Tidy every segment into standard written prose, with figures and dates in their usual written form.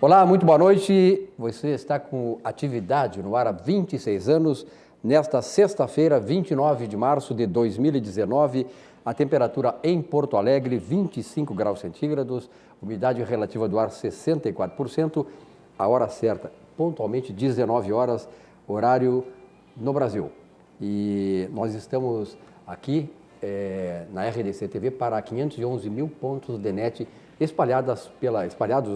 Olá, muito boa noite. Você está com Atividade no ar há 26 anos. Nesta sexta-feira, 29 de março de 2019, a temperatura em Porto Alegre, 25 graus centígrados, umidade relativa do ar 64%, a hora certa, pontualmente 19 horas, horário no Brasil. E nós estamos aqui na RDC TV para 511 mil pontos de net espalhados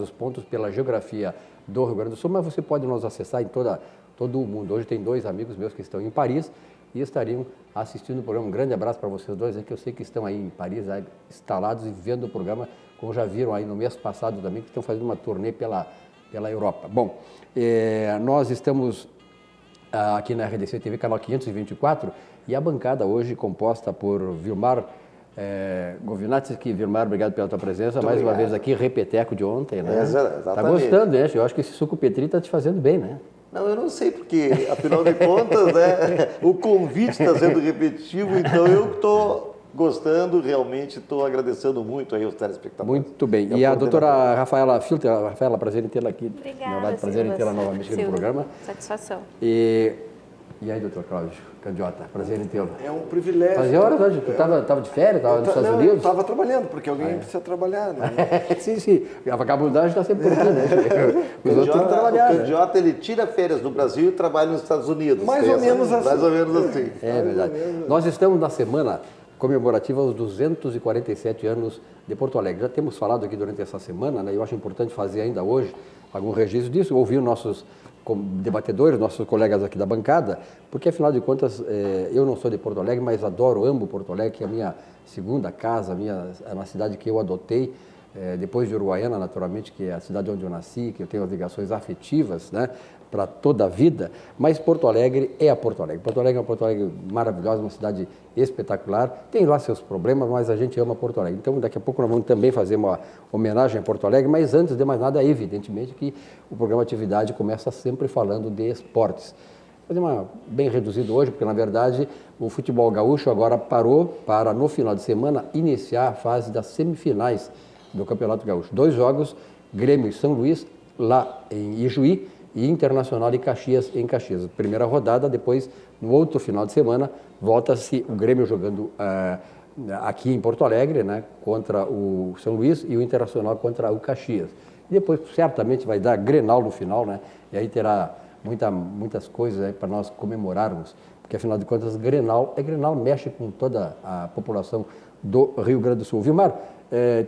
os pontos pela geografia do Rio Grande do Sul, mas você pode nos acessar em todo o mundo. Hoje tem dois amigos meus que estão em Paris e estariam assistindo o programa. Um grande abraço para vocês dois, que eu sei que estão aí em Paris, instalados e vendo o programa, como já viram aí no mês passado também, que estão fazendo uma turnê pela Europa. Bom, nós estamos aqui na RDC TV, canal 524, e a bancada hoje composta por Vilmar Govinati, que Vilmar, obrigado pela tua presença, mais uma vez aqui, repeteco de ontem, né? Exatamente. Tá gostando, né? Eu acho que esse suco Petri está te fazendo bem, né? Não, eu não sei, porque, afinal de contas, né, o convite está sendo repetitivo, então eu estou gostando, realmente estou agradecendo muito aí aos telespectadores. Muito bem. E a doutora Rafaela Filter, Rafaela, prazer em tê-la aqui. Obrigada, prazer em tê-la novamente aqui no programa. Satisfação. E aí, doutor Cláudio Candiota, prazer em tê-lo. É um privilégio. Fazia horas hoje, tu estava de férias, estava nos Estados Unidos? Eu estava trabalhando, porque alguém precisa trabalhar, né? Sim. A vagabundagem está sempre por aqui, né? Os outros têm que trabalhar. O Candiota, ele tira férias no Brasil e trabalha nos Estados Unidos. Mais ou menos assim. É verdade. Nós estamos na semana comemorativa aos 247 anos de Porto Alegre. Já temos falado aqui durante essa semana, né? Eu acho importante fazer ainda hoje algum registro disso, ouvir nossos debatedores, nossos colegas aqui da bancada, porque afinal de contas eu não sou de Porto Alegre, mas amo Porto Alegre, que é a minha segunda casa, é uma cidade que eu adotei, depois de Uruguaiana, naturalmente, que é a cidade onde eu nasci, que eu tenho as ligações afetivas, né, para toda a vida, mas Porto Alegre é a Porto Alegre. Porto Alegre é uma Porto Alegre maravilhosa, uma cidade espetacular, tem lá seus problemas, mas a gente ama Porto Alegre. Então, daqui a pouco nós vamos também fazer uma homenagem a Porto Alegre, mas antes de mais nada, evidentemente que o programa Atividade começa sempre falando de esportes. Vou fazer bem reduzido hoje, porque na verdade o futebol gaúcho agora parou para, no final de semana, iniciar a fase das semifinais do Campeonato Gaúcho. 2 jogos, Grêmio e São Luís, lá em Ijuí, e Internacional e Caxias em Caxias. Primeira rodada, depois, no outro final de semana, volta-se o Grêmio jogando aqui em Porto Alegre, né, contra o São Luís, e o Internacional contra o Caxias. E depois, certamente, vai dar Grenal no final, né, e aí terá muitas coisas para nós comemorarmos, porque, afinal de contas, Grenal mexe com toda a população do Rio Grande do Sul. Vilmar,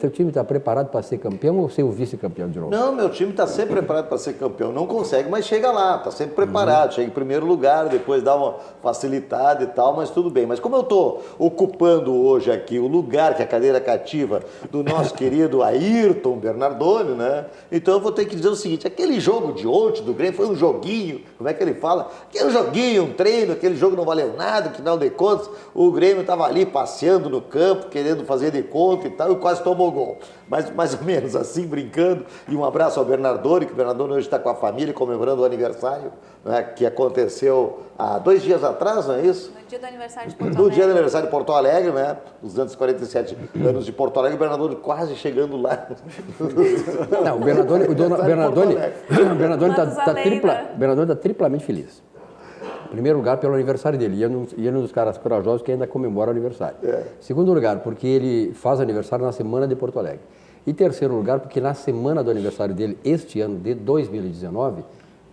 teu time está preparado para ser campeão ou ser o vice-campeão de novo? Não, meu time está sempre preparado para ser campeão. Não consegue, mas chega lá, está sempre preparado. Chega em primeiro lugar, depois dá uma facilitada e tal, mas tudo bem. Mas como eu estou ocupando hoje aqui o lugar, que é a cadeira cativa do nosso querido Ayrton Bernardoni, né? Então eu vou ter que dizer o seguinte, aquele jogo de ontem do Grêmio foi um joguinho, como é que ele fala? Aquele joguinho, um treino, aquele jogo não valeu nada, que final de contas, o Grêmio estava ali passeando no campo, querendo fazer de conta e tal, e quase tomou gol. Mas mais ou menos assim, brincando. E um abraço ao Bernardoni, que o Bernardoni hoje está com a família comemorando o aniversário, né, que aconteceu há 2 dias atrás, não é isso? No dia do aniversário de Porto Alegre. No dia do aniversário de Porto Alegre, né? 247 anos de Porto Alegre, o Bernardoni quase chegando lá. Não, o Bernardoni está triplamente feliz. Em primeiro lugar, pelo aniversário dele, e ele é um dos caras corajosos que ainda comemora o aniversário. Segundo lugar, porque ele faz aniversário na Semana de Porto Alegre. E terceiro lugar, porque na semana do aniversário dele, este ano de 2019,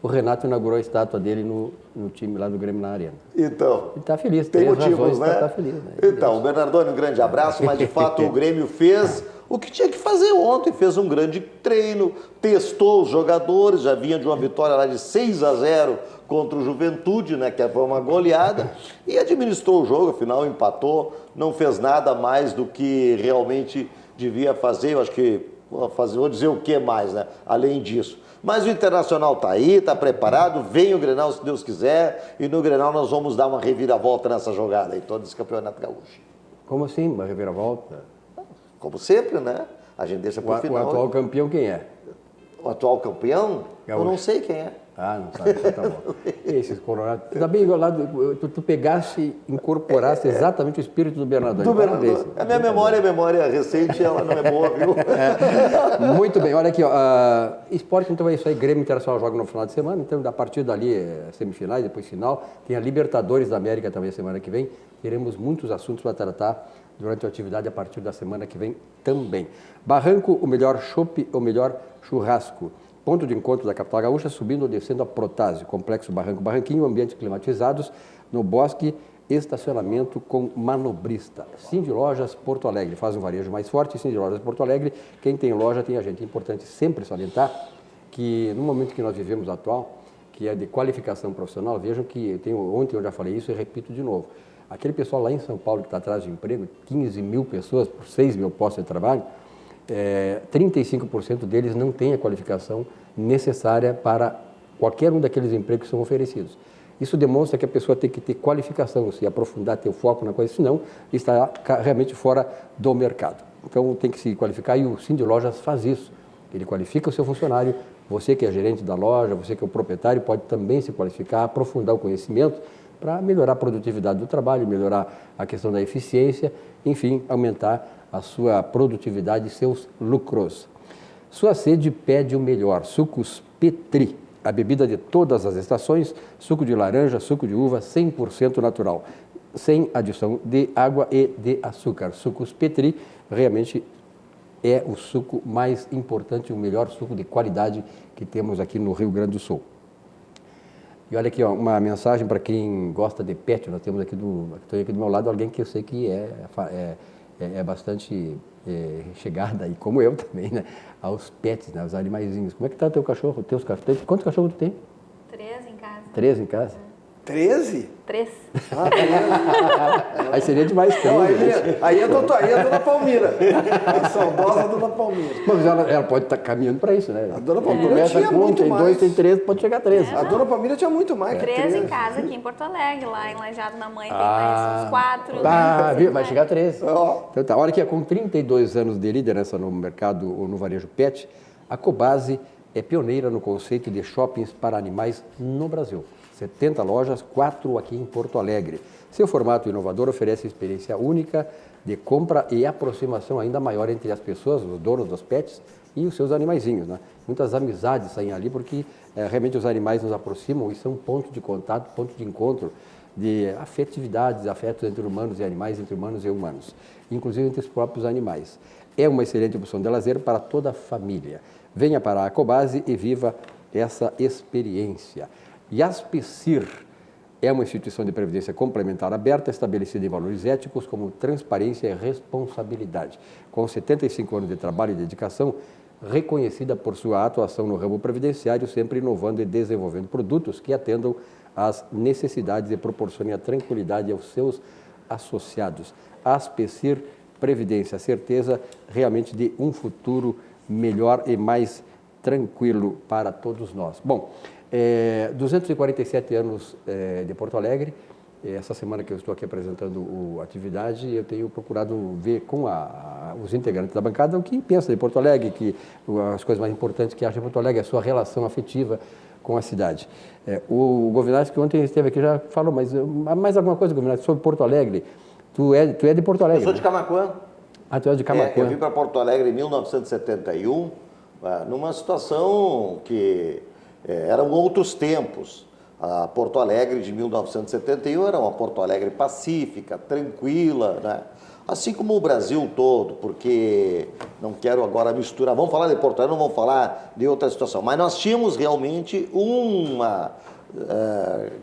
o Renato inaugurou a estátua dele no time lá do Grêmio na Arena. Então, ele está feliz, tem motivos, né? Tá feliz, né? Então, Bernardoni, um grande abraço, mas de fato o Grêmio fez o que tinha que fazer ontem, fez um grande treino, testou os jogadores, já vinha de uma vitória lá de 6-0 contra o Juventude, né, que foi uma goleada, e administrou o jogo, afinal empatou, não fez nada mais do que realmente devia fazer, eu acho que, vou dizer o que mais, né, além disso. Mas o Internacional está aí, está preparado, vem o Grenal se Deus quiser, e no Grenal nós vamos dar uma reviravolta nessa jogada aí, todo esse campeonato gaúcho. Como assim, uma reviravolta? Como sempre, né? A gente deixa para o final. O atual campeão quem é? O atual campeão? Gaúcho. Eu não sei quem é. Ah, não sabe, então tá bom. Esses colorados. Tá bem igualado, tu pegaste e incorporaste exatamente o espírito do Bernardão. Do Bernardão. A minha memória recente, ela não é boa, viu? Muito bem, olha aqui, ó, esporte, então é isso aí, Grêmio Internacional joga no final de semana, então a partir dali semifinais, depois final, tem a Libertadores da América também semana que vem, teremos muitos assuntos para tratar durante a atividade a partir da semana que vem também. Barranco, o melhor chopp, o melhor churrasco. Ponto de encontro da capital gaúcha, subindo ou descendo a Protásio, Complexo Barranco Barranquinho, ambientes climatizados, no bosque, estacionamento com manobrista. Cindy Lojas Porto Alegre, faz um varejo mais forte, Cindy Lojas Porto Alegre, quem tem loja tem a gente. É importante sempre salientar que no momento que nós vivemos atual, que é de qualificação profissional, vejam que ontem eu já falei isso e repito de novo. Aquele pessoal lá em São Paulo que está atrás de emprego, 15 mil pessoas por 6 mil postos de trabalho, 35% deles não têm a qualificação necessária para qualquer um daqueles empregos que são oferecidos. Isso demonstra que a pessoa tem que ter qualificação, se aprofundar, ter o foco na coisa, senão está realmente fora do mercado. Então tem que se qualificar e o Cindy Lojas faz isso. Ele qualifica o seu funcionário, você que é gerente da loja, você que é o proprietário, pode também se qualificar, aprofundar o conhecimento para melhorar a produtividade do trabalho, melhorar a questão da eficiência, enfim, aumentar a sua produtividade e seus lucros. Sua sede pede o melhor, Sucos Petri, a bebida de todas as estações, suco de laranja, suco de uva, 100% natural, sem adição de água e de açúcar. Sucos Petri realmente é o suco mais importante, o melhor suco de qualidade que temos aqui no Rio Grande do Sul. E olha aqui, ó, uma mensagem para quem gosta de pet, nós temos aqui estou aqui do meu lado alguém que eu sei que é bastante chegada, e como eu também, né, aos pets, né, aos animaizinhos. Como é que tá o teu cachorro? Quantos cachorros tu tem? 3 em casa. 3 em casa? 13? 3. Ah, 13. Aí seria demais. Não, aí a dona Palmira. A saudosa dona Palmira. Mas ela pode estar caminhando para isso, né? A dona Palmira Começa tinha com muito tem mais. 2, tem 3, pode chegar a 13. A dona Palmira tinha muito mais. 3 em casa aqui em Porto Alegre, lá em Lajeado na Mãe tem mais uns 4. Viu? Vai chegar a 13. Ó. Então tá, olha aqui, com 32 anos de liderança no mercado ou no varejo pet, a Cobasi é pioneira no conceito de shoppings para animais no Brasil. 70 lojas, 4 aqui em Porto Alegre. Seu formato inovador oferece experiência única de compra e aproximação ainda maior entre as pessoas, os donos dos pets e os seus animaizinhos, né? Muitas amizades saem ali porque realmente os animais nos aproximam e são ponto de contato, ponto de encontro de afetividades, afetos entre humanos e animais, entre humanos e humanos, inclusive entre os próprios animais. É uma excelente opção de lazer para toda a família. Venha para a Cobasi e viva essa experiência. Yaspecir é uma instituição de previdência complementar aberta, estabelecida em valores éticos como transparência e responsabilidade. Com 75 anos de trabalho e dedicação, reconhecida por sua atuação no ramo previdenciário, sempre inovando e desenvolvendo produtos que atendam às necessidades e proporcionem a tranquilidade aos seus associados. Yaspecir Previdência, a certeza realmente de um futuro melhor e mais tranquilo para todos nós. Bom, 247 anos de Porto Alegre. Essa semana que eu estou aqui apresentando a atividade, eu tenho procurado ver com os integrantes da bancada o que pensa de Porto Alegre, que as coisas mais importantes que acha de Porto Alegre, a sua relação afetiva com a cidade. O Governati, que ontem esteve aqui, já falou, mas mais alguma coisa, Governati, sobre Porto Alegre? Tu é de Porto Alegre? Eu sou de Camaquã. Ah, tu é de Camaquã. Eu vim para Porto Alegre em 1971, numa situação que eram outros tempos. A Porto Alegre de 1971 era uma Porto Alegre pacífica, tranquila, né? Assim como o Brasil todo, porque não quero agora misturar, vamos falar de Porto Alegre, não vamos falar de outra situação, mas nós tínhamos realmente uma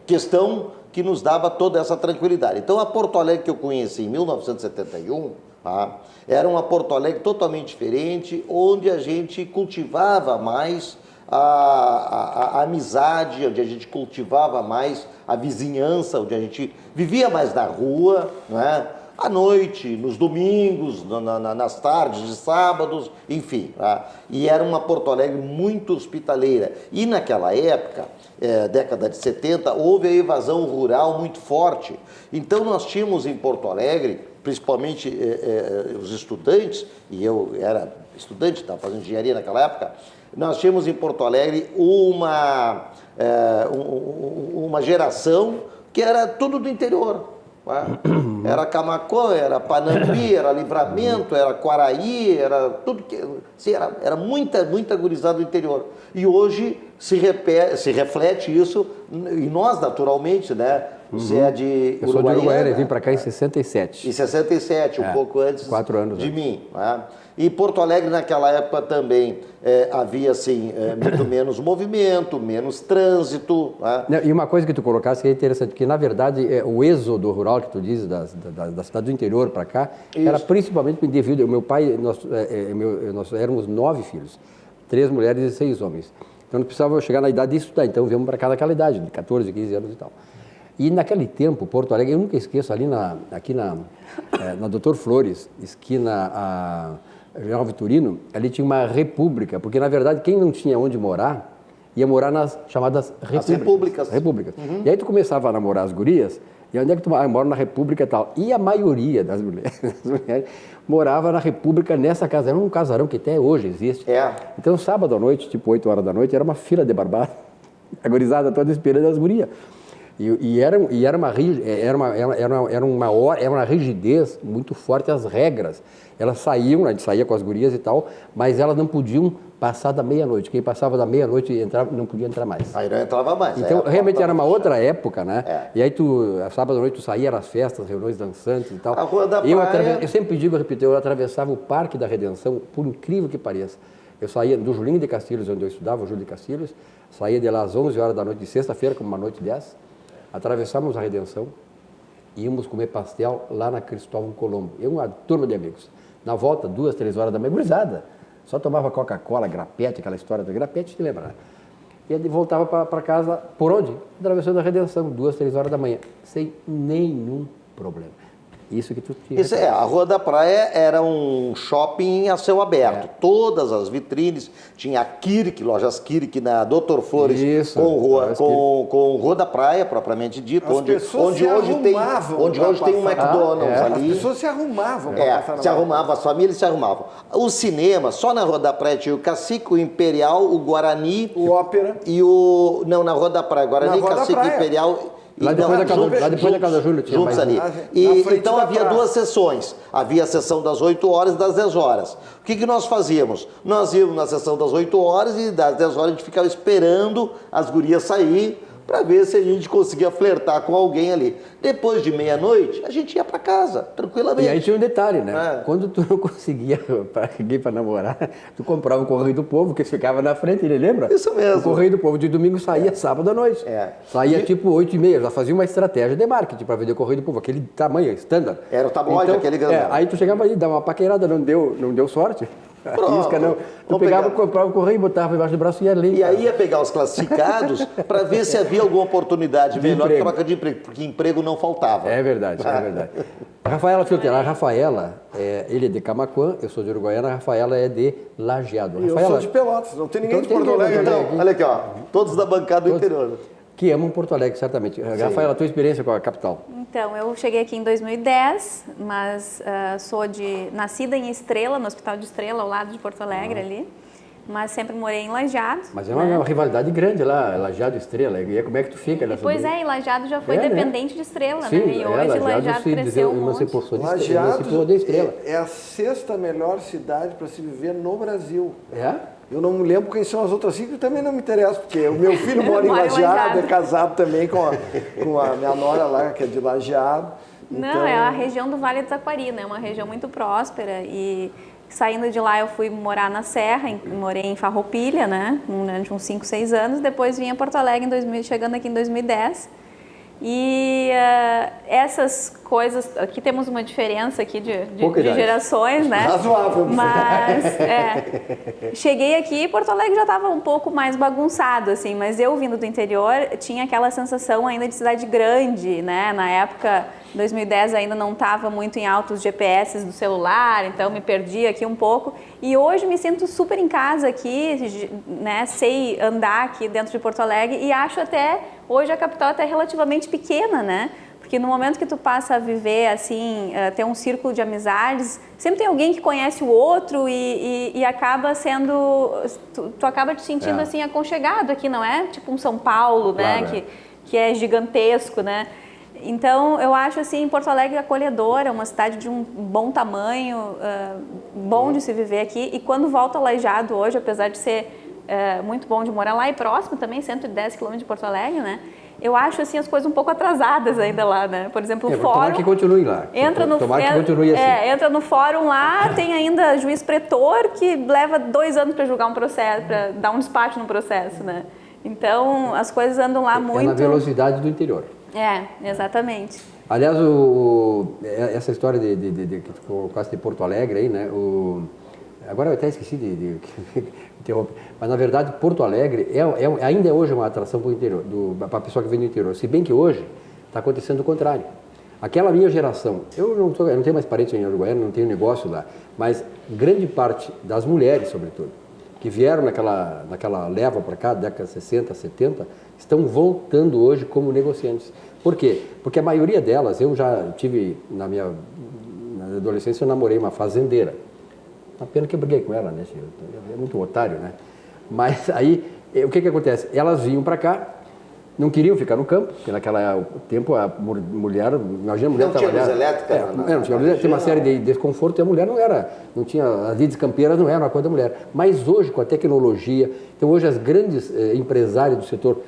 questão que nos dava toda essa tranquilidade. Então a Porto Alegre que eu conheci em 1971, era uma Porto Alegre totalmente diferente, onde a gente cultivava mais a amizade, onde a gente cultivava mais a vizinhança, onde a gente vivia mais na rua, não é? À noite, nos domingos, nas tardes de sábados, enfim. Tá? E era uma Porto Alegre muito hospitaleira. E naquela época, década de 70, houve a evasão rural muito forte. Então nós tínhamos em Porto Alegre principalmente os estudantes, e eu era estudante, estava fazendo engenharia naquela época, nós tínhamos em Porto Alegre uma geração que era tudo do interior. Era Camaquã, era Panambi, era Livramento, era Quaraí, era tudo que... Assim, era muita gurizada do interior. E hoje se reflete isso em nós, naturalmente, né? Você é de Eu sou de Uruguaiana e vim para cá em 67. Em 67, um pouco antes 4 anos de antes. mim. Né? E Porto Alegre, naquela época, também havia assim, muito menos movimento, menos trânsito. Né? E uma coisa que tu colocaste que é interessante, que na verdade o êxodo rural que tu dizes, da cidade do interior para cá, era principalmente devido... O meu pai, nós éramos 9 filhos, 3 mulheres e 6 homens. Então não precisava chegar na idade de estudar, então viemos para cá naquela idade, de 14, 15 anos e tal. E naquele tempo, Porto Alegre, eu nunca esqueço, aqui na Doutor Flores, esquina a General Vitorino, ali tinha uma república, porque na verdade quem não tinha onde morar, ia morar nas chamadas repúblicas. E aí tu começava a namorar as gurias, e onde é que tu mora? Na república e tal. E a maioria das mulheres morava na república nessa casa, era um casarão que até hoje existe. Então sábado à noite, tipo 8 horas da noite, era uma fila de barbada, a gurizada toda esperando as gurias. E era uma rigidez muito forte as regras. Elas saíam, a gente saía com as gurias e tal, mas elas não podiam passar da meia-noite. Quem passava da meia-noite não podia entrar mais. Aí não entrava mais. Então, realmente era uma outra época, né? E aí, sábado à noite, tu saía nas festas, reuniões dançantes e tal. A Rua da Praia... Eu sempre digo, repito, eu atravessava o Parque da Redenção, por incrível que pareça. Eu saía do Julinho de Castilhos, onde eu estudava, o Júlio de Castilhos, saía de lá às 11 horas da noite de sexta-feira, como uma noite 10, atravessávamos a Redenção e íamos comer pastel lá na Cristóvão Colombo. Eu uma turma de amigos. Na volta, 2, 3 horas da manhã, gurizada. Só tomava Coca-Cola, grapete, aquela história do grapete, te lembra, né? E aí voltava para casa, por onde? Atravessando a Redenção, 2, 3 horas da manhã, sem nenhum problema. Isso que tu tinha. Isso a Rua da Praia era um shopping a céu aberto. Todas as vitrines, tinha a Kirk, lojas Kirk na Doutor Flores, Isso, com Rua da Praia, propriamente dito, onde hoje tem um McDonald's ali. As pessoas se arrumavam. Se arrumavam, as famílias se arrumavam. O cinema, só na Rua da Praia tinha o Cacique, o Imperial, o Guarani. O Ópera. E o... Não, na Rua da Praia. Guarani, Cacique, Imperial... Lá depois da Casa Júnior tinha juntos ali. Então havia 2 sessões. Havia a sessão das 8 horas e das 10 horas. O que nós fazíamos? Nós íamos na sessão das 8 horas e das 10 horas a gente ficava esperando as gurias sair para ver se a gente conseguia flertar com alguém ali. Depois de meia-noite, a gente ia para casa, tranquilamente. E aí tinha um detalhe, né? Quando tu não conseguia alguém para namorar, tu comprava o Correio do Povo, que ficava na frente, ele lembra? Isso mesmo. O Correio do Povo de domingo saía sábado à noite. Saía tipo 8h30, já fazia uma estratégia de marketing para vender o Correio do Povo, aquele tamanho, standard. Era o tabloide, aquele grande. Aí tu chegava ali, dava uma paquerada, não deu sorte. Isca, não. Tu comprava o correio, botava embaixo do braço e ia ler. E aí ia pegar os classificados para ver se havia alguma oportunidade melhor de troca de emprego, porque emprego não faltava. É verdade. A Rafaela Filter, ele é de Camaquã, eu sou de Uruguaiana, a Rafaela é de Lajeado. Eu sou de Pelotas, não tem ninguém de Porto Alegre. Então, olha aqui, ó, todos da bancada do interior. Que amam Porto Alegre, certamente. Rafaela, a tua experiência com a capital? Então, eu cheguei aqui em 2010, mas nascida em Estrela, no Hospital de Estrela, ao lado de Porto Alegre ali, mas sempre morei em Lajeado. Mas é uma rivalidade grande lá, Lajeado e Estrela. E como é que tu fica nessa? Pois e Lajeado já foi dependente de Estrela, Sim, né? E hoje Lajeado cresceu um monte. Lajeado de Estrela. É a 6ª melhor cidade para se viver no Brasil. Eu não me lembro quem são as outras 5 e também não me interessa, porque o meu filho mora em Lajeado, é casado também com a minha nora lá, que é de Lajeado. Não, é a região do Vale do Taquari, né? É uma região muito próspera e saindo de lá eu fui morar na Serra, morei em Farroupilha, né? Durante uns 5, 6 anos, depois vim a Porto Alegre, chegando aqui em 2010. E essas coisas, aqui temos uma diferença aqui de gerações, né? Razoável. Mas cheguei aqui e Porto Alegre já estava um pouco mais bagunçado, assim, mas eu vindo do interior tinha aquela sensação ainda de cidade grande, né? Na época, 2010 ainda não estava muito em alta os GPS do celular, então me perdi aqui um pouco. E hoje me sinto super em casa aqui, né? Sei andar aqui dentro de Porto Alegre e acho até, hoje a capital até relativamente pequena, né? Porque no momento que tu passa a viver, assim, ter um círculo de amizades, sempre tem alguém que conhece o outro e acaba sendo... Tu acaba te sentindo, assim, aconchegado aqui, não é? Tipo um São Paulo, né? Claro, Que é gigantesco, né? Então, eu acho, assim, Porto Alegre acolhedora, uma cidade de um bom tamanho, bom de se viver aqui. E quando volto a Lajeado hoje, apesar de ser muito bom de morar lá e próximo também, 110 quilômetros de Porto Alegre, né? Eu acho, assim, as coisas um pouco atrasadas ainda lá, né? Por exemplo, o fórum... Tomara que continue lá. Tomara que continue assim. Entra no fórum lá, tem ainda juiz pretor que leva 2 anos para julgar um processo, para dar um despacho no processo, né? Então, as coisas andam lá muito... É na velocidade do interior. Exatamente. Aliás, essa história que tu colocaste de Porto Alegre aí, né? Agora eu até esqueci de interromper, mas na verdade Porto Alegre ainda é hoje uma atração para o interior, para a pessoa que vem do interior. Se bem que hoje está acontecendo o contrário. Aquela minha geração, eu não tenho mais parentes em Uruguaiana, não tenho negócio lá, mas grande parte das mulheres, sobretudo, que vieram naquela leva para cá, década 60, 70, estão voltando hoje como negociantes. Por quê? Porque a maioria delas, eu já tive, na adolescência, eu namorei uma fazendeira. Uma pena que eu briguei com ela, né? É muito otário, né? Mas aí, o que acontece? Elas vinham para cá, não queriam ficar no campo, porque naquele tempo a mulher, imagina a mulher trabalhar... Não tinha luz elétrica? Não tinha luz elétrica, tinha uma série de desconforto e a mulher não tinha, as lides campeiras não eram uma coisa da mulher. Mas hoje, com a tecnologia, então hoje as grandes empresárias do setor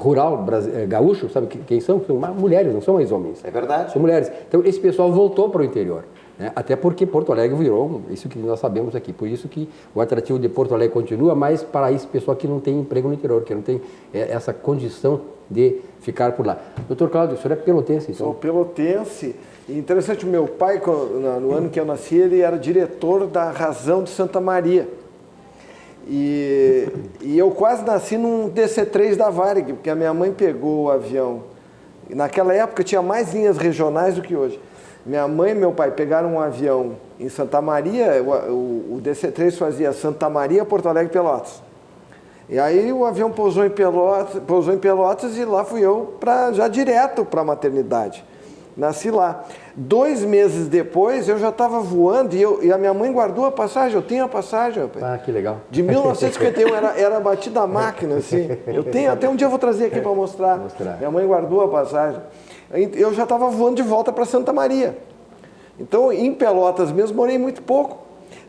rural gaúcho, sabe quem são? São mulheres, não são mais homens. É verdade. São mulheres. Então esse pessoal voltou para o interior. Né? Até porque Porto Alegre virou isso que nós sabemos aqui. Por isso que o atrativo de Porto Alegre continua, mas para esse pessoal que não tem emprego no interior, que não tem essa condição de ficar por lá. Doutor Cláudio, o senhor é pelotense, então? Sou pelotense. E interessante, o meu pai, no ano que eu nasci, ele era diretor da Razão de Santa Maria. E eu quase nasci num DC-3 da Varig, porque a minha mãe pegou o avião. E naquela época tinha mais linhas regionais do que hoje. Minha mãe e meu pai pegaram um avião em Santa Maria, o DC-3 fazia Santa Maria, Porto Alegre, Pelotas. E aí o avião pousou em Pelotas e lá fui eu já direto para a maternidade. Nasci lá. 2 meses depois eu já estava voando e a minha mãe guardou a passagem, eu tenho a passagem. Rapaz. Ah, que legal. De 1951, era batida a máquina, assim. Eu tenho, até um dia eu vou trazer aqui para mostrar. Minha mãe guardou a passagem. Eu já estava voando de volta para Santa Maria. Então, em Pelotas mesmo, morei muito pouco.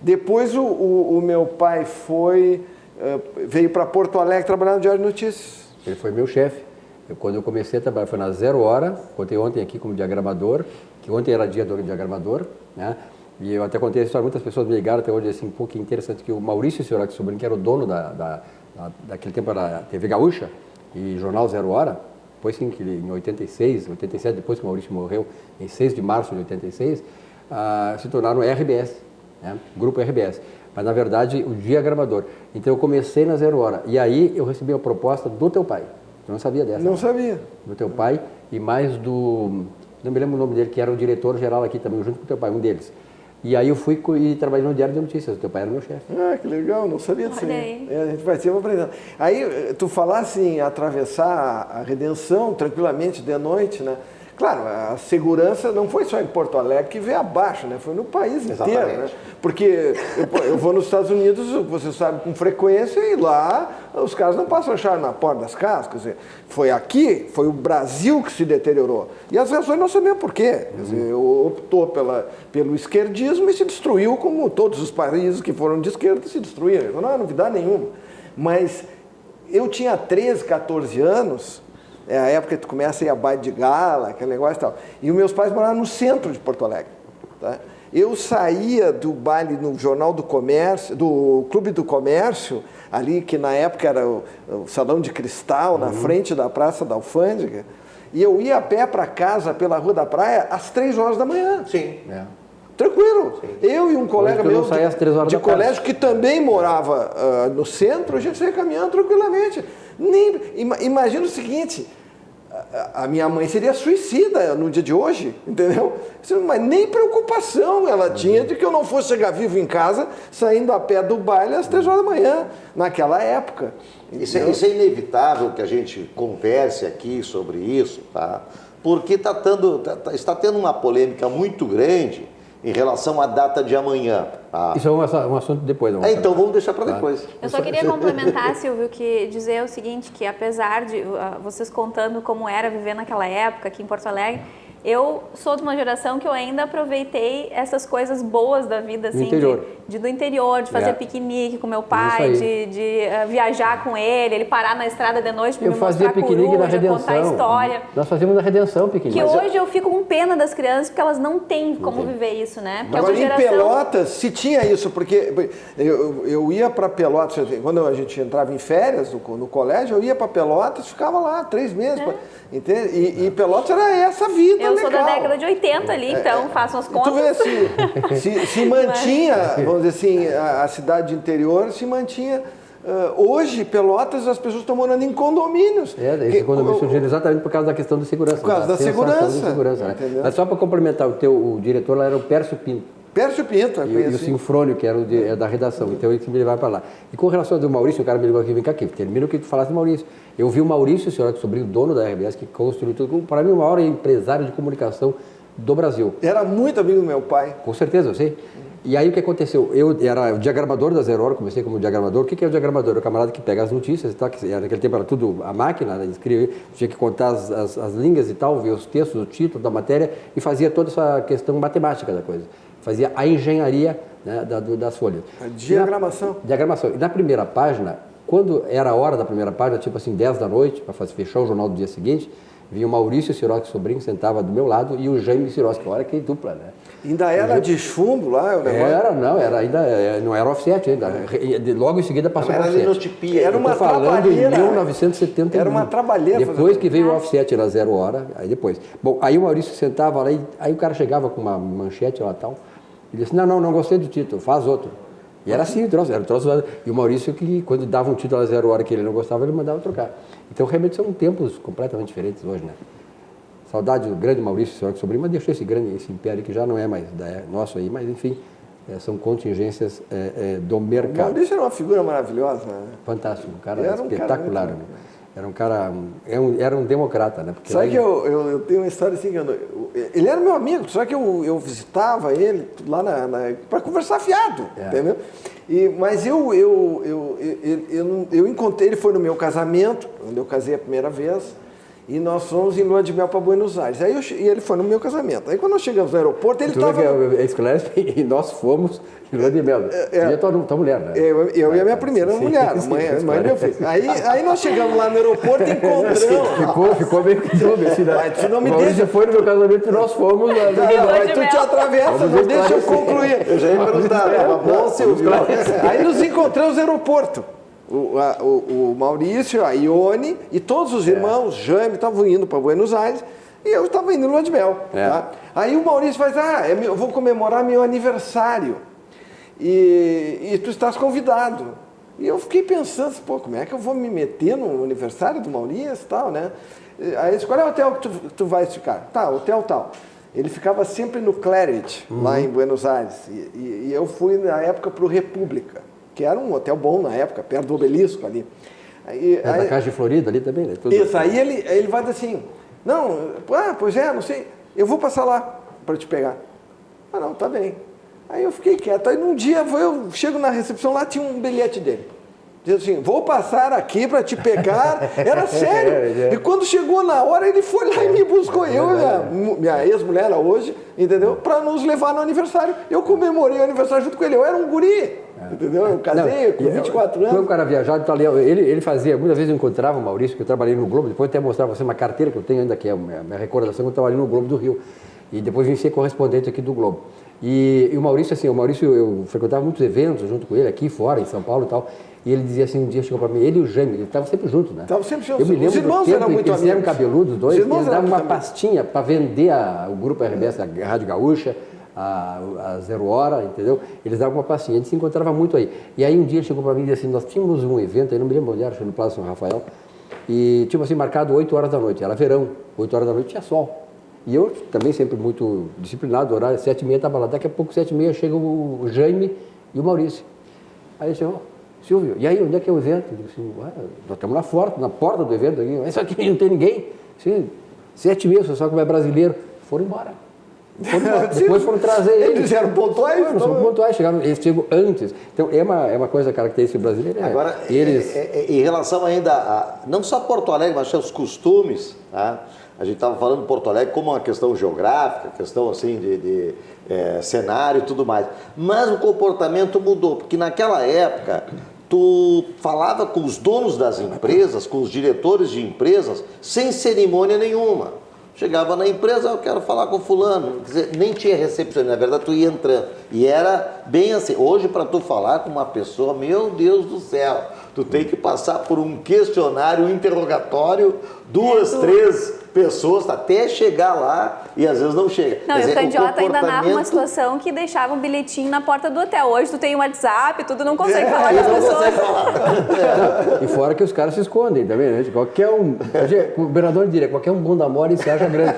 Depois o meu pai veio para Porto Alegre trabalhar no Diário de Notícias. Ele foi meu chefe. Quando eu comecei a trabalhar, foi na 0 Hora, contei ontem aqui como diagramador, que ontem era dia do diagramador, né? E eu até contei a história, muitas pessoas me ligaram até hoje, assim, um pouco interessante, que o Maurício Senhorac Sobrinho, que era o dono daquele tempo era TV Gaúcha e Jornal 0 Hora, depois sim, que em 86, 87, depois que o Maurício morreu, em 6 de março de 86, se tornaram RBS, né? Grupo RBS. Mas, na verdade, o diagramador. Então, eu comecei na 0 Hora. E aí, eu recebi a proposta do teu pai. Eu não sabia dessa. Não sabia. Do teu pai e mais não me lembro o nome dele, que era o diretor-geral aqui também, junto com o teu pai, um deles. E aí eu fui e trabalhei no Diário de Notícias, o teu pai era meu chefe. Ah, que legal, não sabia disso. A gente vai ser uma aprendendo. Aí, tu falasse em atravessar a Redenção tranquilamente de noite, né? Claro, a segurança não foi só em Porto Alegre que veio abaixo, né? Foi no país inteiro, né? Porque eu vou nos Estados Unidos, você sabe, com frequência, e lá os caras não passam a chave na porta das casas. Quer dizer, foi o Brasil que se deteriorou. E as razões não sabemos por quê. Quer dizer, optou pelo esquerdismo e se destruiu, como todos os países que foram de esquerda se destruíram. Não é novidade nenhuma. Mas eu tinha 13, 14 anos... É a época que tu começa a ir a baile de gala, aquele negócio e tal. E os meus pais moravam no centro de Porto Alegre. Tá? Eu saía do baile no Jornal do Comércio, do Clube do Comércio, ali que na época era o Salão de Cristal, na frente da Praça da Alfândega, e eu ia a pé para casa pela Rua da Praia às 3 horas da manhã. Sim. Tranquilo. Sim. Eu e um colega meu de colégio que também morava no centro, a gente saía caminhando tranquilamente. Imagina o seguinte, a minha mãe seria suicida no dia de hoje, entendeu? Mas nem preocupação ela tinha de que eu não fosse chegar vivo em casa, saindo a pé do baile às 3 horas da manhã, naquela época. Isso é inevitável que a gente converse aqui sobre isso, tá? Porque está tendo uma polêmica muito grande em relação à data de amanhã. Tá? Isso é um assunto depois. Então vamos deixar para depois. Eu só queria complementar, Silvio, que dizer o seguinte, que apesar de vocês contando como era viver naquela época aqui em Porto Alegre, eu sou de uma geração que eu ainda aproveitei essas coisas boas da vida, assim, do interior, de fazer piquenique com meu pai, de viajar com ele parar na estrada de noite para me mostrar coruja, contar história. Nós fazíamos na Redenção piquenique. Que hoje eu fico com pena das crianças porque elas não têm como viver isso, né? Porque agora, em Pelotas, se tinha isso, porque eu ia para Pelotas, quando a gente entrava em férias no colégio, eu ia para Pelotas, ficava lá 3 meses. Entende? E Pelotas era essa vida legal. Eu sou da década de 80 ali, então façam as contas. Tu vê assim, se mantinha, vamos dizer assim, a cidade interior se mantinha. Hoje, Pelotas, as pessoas estão morando em condomínios. Esse condomínio surgiu exatamente por causa da questão de segurança. Por causa da segurança. Né? Mas só para complementar, o diretor lá era o Pércio Pinto. Pércio Pinto, e o Sinfrônio, que era da redação. Então ele me levava para lá. E com relação ao do Maurício, o cara me ligou aqui, vem cá aqui, termina o que tu falaste do Maurício. Eu vi o Maurício, senhor, sobrinho dono da RBS, que construiu tudo. Para mim, o maior empresário de comunicação do Brasil. Era muito amigo do meu pai. Com certeza, eu sei. E aí o que aconteceu? Eu era o diagramador da Zero Hora, comecei como diagramador. O que é o diagramador? É o camarada que pega as notícias e tal, que naquele tempo era tudo a máquina, né? Escrevia, tinha que contar as linhas e tal, ver os textos, o título da matéria e fazia toda essa questão matemática da coisa. Fazia a engenharia, né, das folhas. A diagramação. Diagramação. E na primeira página, quando era a hora da primeira página, tipo assim, 10 da noite, para fechar o jornal do dia seguinte, vinha o Maurício Sirotsky, sobrinho, sentava do meu lado, e o Jaime Sirotsky. Olha que dupla, né? Ainda era de chumbo lá o negócio? Não era offset ainda. Logo em seguida passou para offset. Linotipia. Era uma falando em trabalheira. 1971. Era uma trabalheira. Depois que veio o offset na Zero Hora, aí depois. Bom, aí o Maurício sentava lá, aí o cara chegava com uma manchete lá e tal, e disse, não gostei do título, faz outro. E era assim o troço, E o Maurício, que quando dava um título a Zero Hora que ele não gostava, ele mandava trocar. Então, realmente, são tempos completamente diferentes hoje, né? Saudade do grande Maurício Sirotsky sobrinho, mas deixou esse império que já não é mais nosso aí, mas enfim, são contingências do mercado. O Maurício era uma figura maravilhosa, né? Fantástico, um cara espetacular. Né? Era um cara, era um democrata, né? Porque sabe que eu tenho uma história assim, ele era meu amigo, só que eu visitava ele lá para conversar fiado, entendeu? Mas eu encontrei, ele foi no meu casamento, onde eu casei a primeira vez, e nós fomos em lua de mel para Buenos Aires. E ele foi no meu casamento. Aí quando nós chegamos no aeroporto, ele estava... E nós fomos em lua de mel. E a tua mulher, né? Eu e a minha primeira mulher, mãe do meu filho. Aí nós chegamos lá no aeroporto e encontramos... Ficou meio que soube, assim, né? Tu não me deixa... foi no meu casamento e nós fomos... Aí tu te atravessa, não deixa eu concluir. Eu já ia perguntar, estava bom, Silvio? Aí nos encontramos no aeroporto. O Maurício, a Ione e todos os irmãos, Jaime, estavam indo para Buenos Aires e eu estava indo em lua de mel. Tá? Aí o Maurício faz, eu vou comemorar meu aniversário e tu estás convidado. E eu fiquei pensando, como é que eu vou me meter no aniversário do Maurício e tal, né? Aí ele disse, qual é o hotel que tu vais ficar? Tá, hotel tal. Ele ficava sempre no Claret, lá em Buenos Aires. E eu fui, na época, para o República, que era um hotel bom na época, perto do Obelisco ali. Da Caixa de Florida ali também, né? Isso, aí ele vai assim, pois é, não sei, eu vou passar lá para te pegar. Não, tá bem. Aí eu fiquei quieto, aí num dia eu chego na recepção, lá tinha um bilhete dele. Diz assim, vou passar aqui para te pegar, era sério. E quando chegou na hora, ele foi lá e me buscou, eu e minha ex-mulher hoje, entendeu? Para nos levar no aniversário. Eu comemorei o aniversário junto com ele, eu era um guri. Entendeu? Eu casei com 24 anos. Foi um cara viajado, então, ele fazia, muitas vezes eu encontrava o Maurício, que eu trabalhei no Globo, depois até mostrar para você uma carteira que eu tenho ainda, que é a minha recordação, que eu trabalhei no Globo do Rio. E depois vim ser correspondente aqui do Globo. E o Maurício, assim, eu frequentava muitos eventos junto com ele, aqui fora, em São Paulo e tal. E ele dizia assim, um dia chegou para mim, ele e o Jaime, eles estavam sempre juntos, né? Estavam sempre juntos. Eu me lembro os irmãos do tempo eram muito eles eram cabeludos, os dois, eles davam uma pastinha para vender o grupo RBS, a Rádio Gaúcha, a Zero Hora, entendeu? Eles davam uma pastinha, a gente se encontrava muito aí. E aí um dia ele chegou para mim e disse assim, nós tínhamos um evento, aí não me lembro onde era, acho que no Plaza São Rafael, e tipo assim, marcado 8 horas da noite, era verão, 8 horas da noite tinha sol. E eu também sempre muito disciplinado, horário, 7h30 estava lá, daqui a pouco 7h30 chega o Jaime e o Maurício. Aí ele chegou, Silvio, e aí, onde é que é o evento? Eu digo assim, nós estamos na porta do evento aqui, mas aqui não tem ninguém. Sim, 7 meses, só que é brasileiro. Foram embora. Depois foram trazer eles. Eles eram pontuais? Não são pontuais, eles chegam antes. Então, é uma coisa característica brasileira. Agora, eles... em relação ainda a, não só Porto Alegre, mas aos costumes, tá? A gente estava falando de Porto Alegre como uma questão geográfica, questão assim de cenário e tudo mais. Mas o comportamento mudou, porque naquela época tu falava com os donos das empresas, com os diretores de empresas, sem cerimônia nenhuma. Chegava na empresa, eu quero falar com fulano. Quer dizer, nem tinha recepção, na verdade tu ia entrando. E era bem assim. Hoje, para tu falar com uma pessoa, meu Deus do céu, tu tem que passar por um questionário, um interrogatório, 2, 3 pessoas, até chegar lá e às vezes não chega. Não, e o candidato ainda narra uma situação que deixava um bilhetinho na porta do hotel. Hoje tu tem um WhatsApp, tu não consegue falar com as pessoas. E fora que os caras se escondem também, né? Qualquer um, o governador diria, qualquer um bunda mole se acha grande.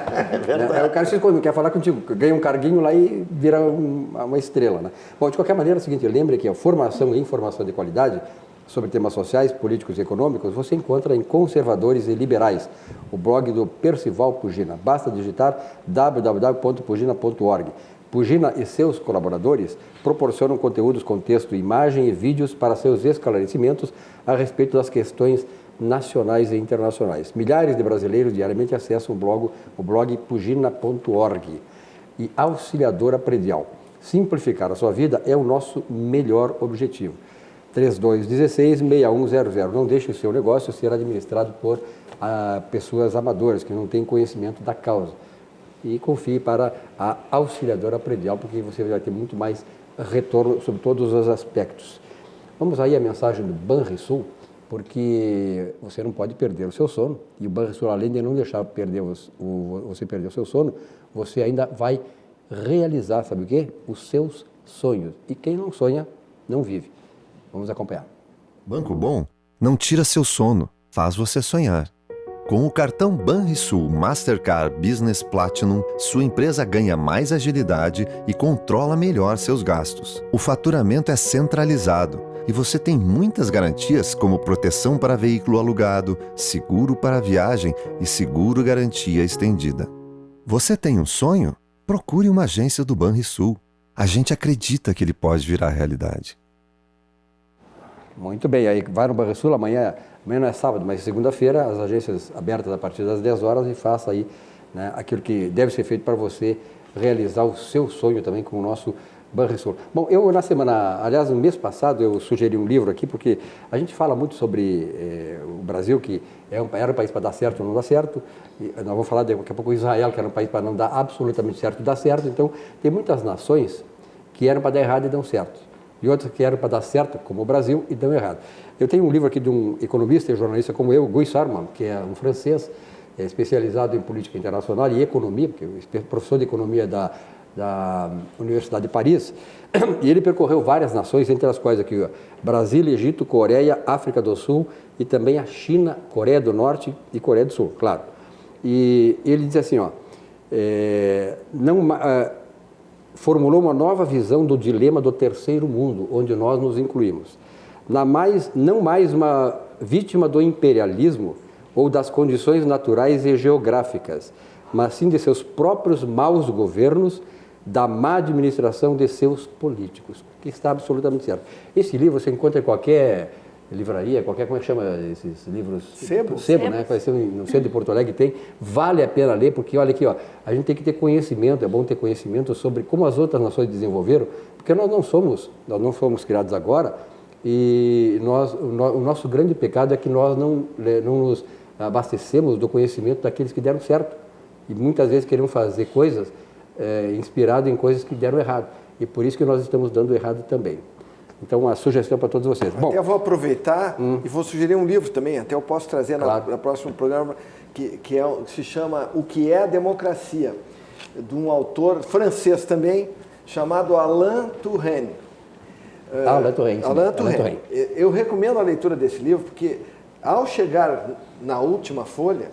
Aí o cara se esconde, quer falar contigo, ganha um carguinho lá e vira uma estrela, né? Bom, de qualquer maneira é o seguinte, lembre que a formação e informação de qualidade sobre temas sociais, políticos e econômicos, você encontra em Conservadores e Liberais, o blog do Percival Pugina. Basta digitar www.pugina.org. Pugina e seus colaboradores proporcionam conteúdos com texto, imagem e vídeos para seus esclarecimentos a respeito das questões nacionais e internacionais. Milhares de brasileiros diariamente acessam o blog pugina.org. E Auxiliadora Predial. Simplificar a sua vida é o nosso melhor objetivo. 3216-6100. Não deixe o seu negócio ser administrado por pessoas amadoras que não têm conhecimento da causa. E confie para a Auxiliadora Predial, porque você vai ter muito mais retorno sobre todos os aspectos. Vamos aí à mensagem do Banrisul, porque você não pode perder o seu sono. E o Banrisul, além de não deixar você perder o seu sono, você ainda vai realizar, sabe o quê? Os seus sonhos. E quem não sonha, não vive. Vamos acompanhar. Banco Bom não tira seu sono, faz você sonhar. Com o cartão Banrisul Mastercard Business Platinum, sua empresa ganha mais agilidade e controla melhor seus gastos. O faturamento é centralizado e você tem muitas garantias como proteção para veículo alugado, seguro para viagem e seguro garantia estendida. Você tem um sonho? Procure uma agência do Banrisul. A gente acredita que ele pode virar realidade. Muito bem, aí vai no Banrisul, amanhã não é sábado, mas segunda-feira, as agências abertas a partir das 10 horas e faça aí, né, aquilo que deve ser feito para você realizar o seu sonho também com o nosso Banrisul. Bom, eu na semana, aliás, no mês passado eu sugeri um livro aqui, porque a gente fala muito sobre o Brasil, que era um país para dar certo ou não dar certo, e nós vamos falar daqui a pouco Israel, que era um país para não dar absolutamente certo e dar certo, então tem muitas nações que eram para dar errado e dão certo. E outras que eram para dar certo, como o Brasil, e dão errado. Eu tenho um livro aqui de um economista e jornalista como eu, Guy Sarman, que é um francês, especializado em política internacional e economia, porque é professor de economia da Universidade de Paris, e ele percorreu várias nações, entre as quais aqui, Brasil, Egito, Coreia, África do Sul e também a China, Coreia do Norte e Coreia do Sul, claro. E ele diz assim, formulou uma nova visão do dilema do terceiro mundo, onde nós nos incluímos. Não mais uma vítima do imperialismo ou das condições naturais e geográficas, mas sim de seus próprios maus governos, da má administração de seus políticos, que está absolutamente certo. Esse livro você encontra em qualquer livraria, como é que chama esses livros? Sebo, né? Vai ser no centro de Porto Alegre tem, vale a pena ler, porque olha aqui, a gente tem que ter conhecimento, é bom ter conhecimento sobre como as outras nações desenvolveram, porque nós não fomos criados agora, e o nosso grande pecado é que nós não nos abastecemos do conhecimento daqueles que deram certo, e muitas vezes queremos fazer coisas inspirado em coisas que deram errado, e por isso que nós estamos dando errado também. Então, uma sugestão para todos vocês. Bom, até vou aproveitar e vou sugerir um livro também, até eu posso trazer claro. na próximo programa, que se chama O que é a Democracia, de um autor francês também, chamado Alain Touraine. Alain Touraine. Alain Touraine. Eu recomendo a leitura desse livro, porque ao chegar na última folha,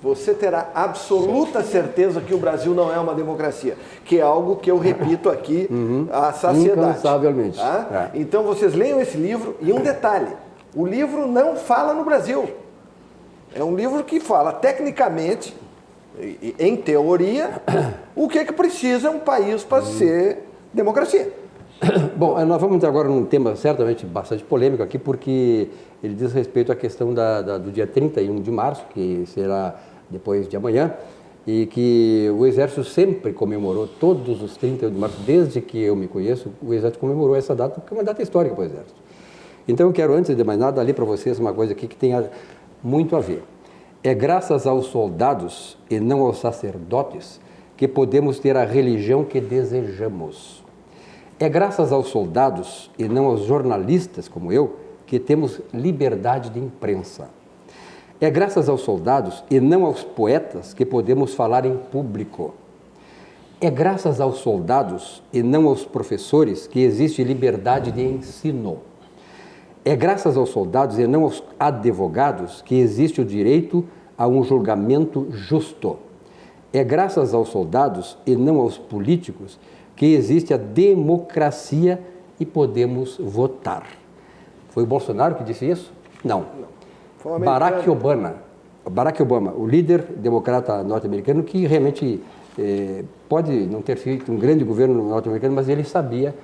você terá absoluta certeza que o Brasil não é uma democracia, que é algo que eu repito aqui à saciedade. Incansavelmente. Tá? Então vocês leiam esse livro e um detalhe, o livro não fala no Brasil. É um livro que fala tecnicamente, em teoria, o que precisa um país para ser democracia. Bom, nós vamos entrar agora num tema certamente bastante polêmico aqui, porque ele diz respeito à questão do dia 31 de março, que será depois de amanhã, e que o Exército sempre comemorou todos os 31 de março, desde que eu me conheço, o Exército comemorou essa data, porque é uma data histórica para o Exército. Então eu quero, antes de mais nada, ler para vocês uma coisa aqui que tem muito a ver. É graças aos soldados e não aos sacerdotes que podemos ter a religião que desejamos. É graças aos soldados e não aos jornalistas como eu que temos liberdade de imprensa. É graças aos soldados e não aos poetas que podemos falar em público. É graças aos soldados e não aos professores que existe liberdade de ensino. É graças aos soldados e não aos advogados que existe o direito a um julgamento justo. É graças aos soldados e não aos políticos que existe a democracia e podemos votar. Foi o Bolsonaro que disse isso? Não. Barack Obama, o líder democrata norte-americano, que realmente pode não ter feito um grande governo norte-americano, mas ele sabia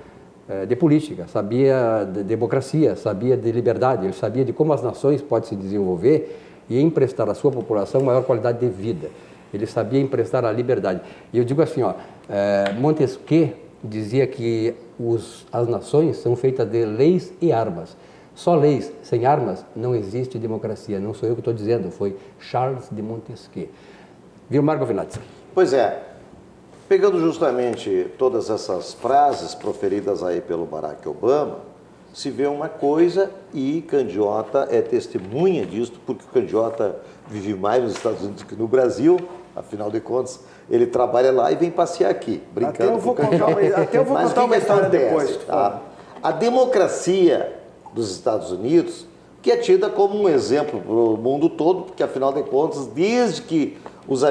de política, sabia de democracia, sabia de liberdade, ele sabia de como as nações podem se desenvolver e emprestar à sua população maior qualidade de vida. Ele sabia emprestar a liberdade. E eu digo assim, Montesquieu dizia que as nações são feitas de leis e armas. Só leis, sem armas, não existe democracia. Não sou eu que estou dizendo, foi Charles de Montesquieu. Viu, Marco Vinati? Pois é. Pegando justamente todas essas frases proferidas aí pelo Barack Obama, se vê uma coisa e Candiota é testemunha disso, porque o Candiota vive mais nos Estados Unidos que no Brasil, afinal de contas, ele trabalha lá e vem passear aqui, brincando até eu vou contar uma história depois. Tá? A democracia dos Estados Unidos, que é tida como um exemplo para o mundo todo, porque afinal de contas, desde que os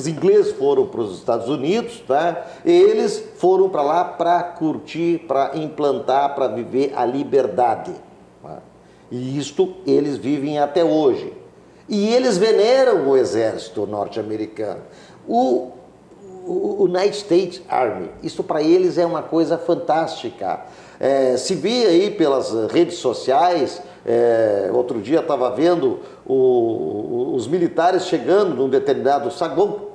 ingleses foram para os Estados Unidos, tá? Eles foram para lá para curtir, para implantar, para viver a liberdade. Tá? E isto eles vivem até hoje. E eles veneram o exército norte-americano. O United States Army, isso para eles é uma coisa fantástica. Se vê aí pelas redes sociais, outro dia estava vendo os militares chegando num determinado saguão,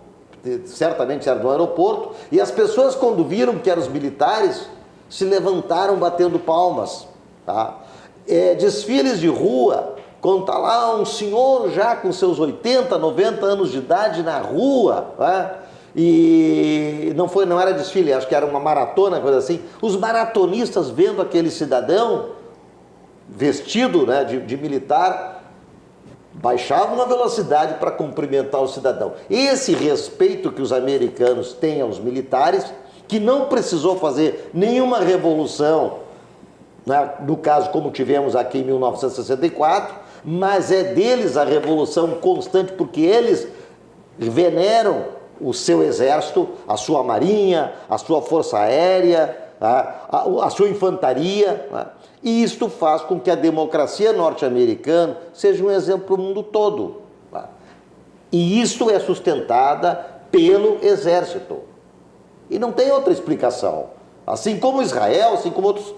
certamente era no aeroporto, e as pessoas quando viram que eram os militares, se levantaram batendo palmas. Tá? Desfiles de rua, quando está lá um senhor já com seus 80, 90 anos de idade na rua, tá? E não era desfile, acho que era uma maratona, coisa assim. Os maratonistas vendo aquele cidadão vestido, né, de militar, baixavam a velocidade para cumprimentar o cidadão. Esse respeito que os americanos têm aos militares, que não precisou fazer nenhuma revolução, né, no caso como tivemos aqui em 1964, mas é deles a revolução constante, porque eles veneram o seu exército, a sua marinha, a sua força aérea, a sua infantaria, e isto faz com que a democracia norte-americana seja um exemplo para o mundo todo. E isto é sustentada pelo exército. E não tem outra explicação. Assim como Israel, assim como outros.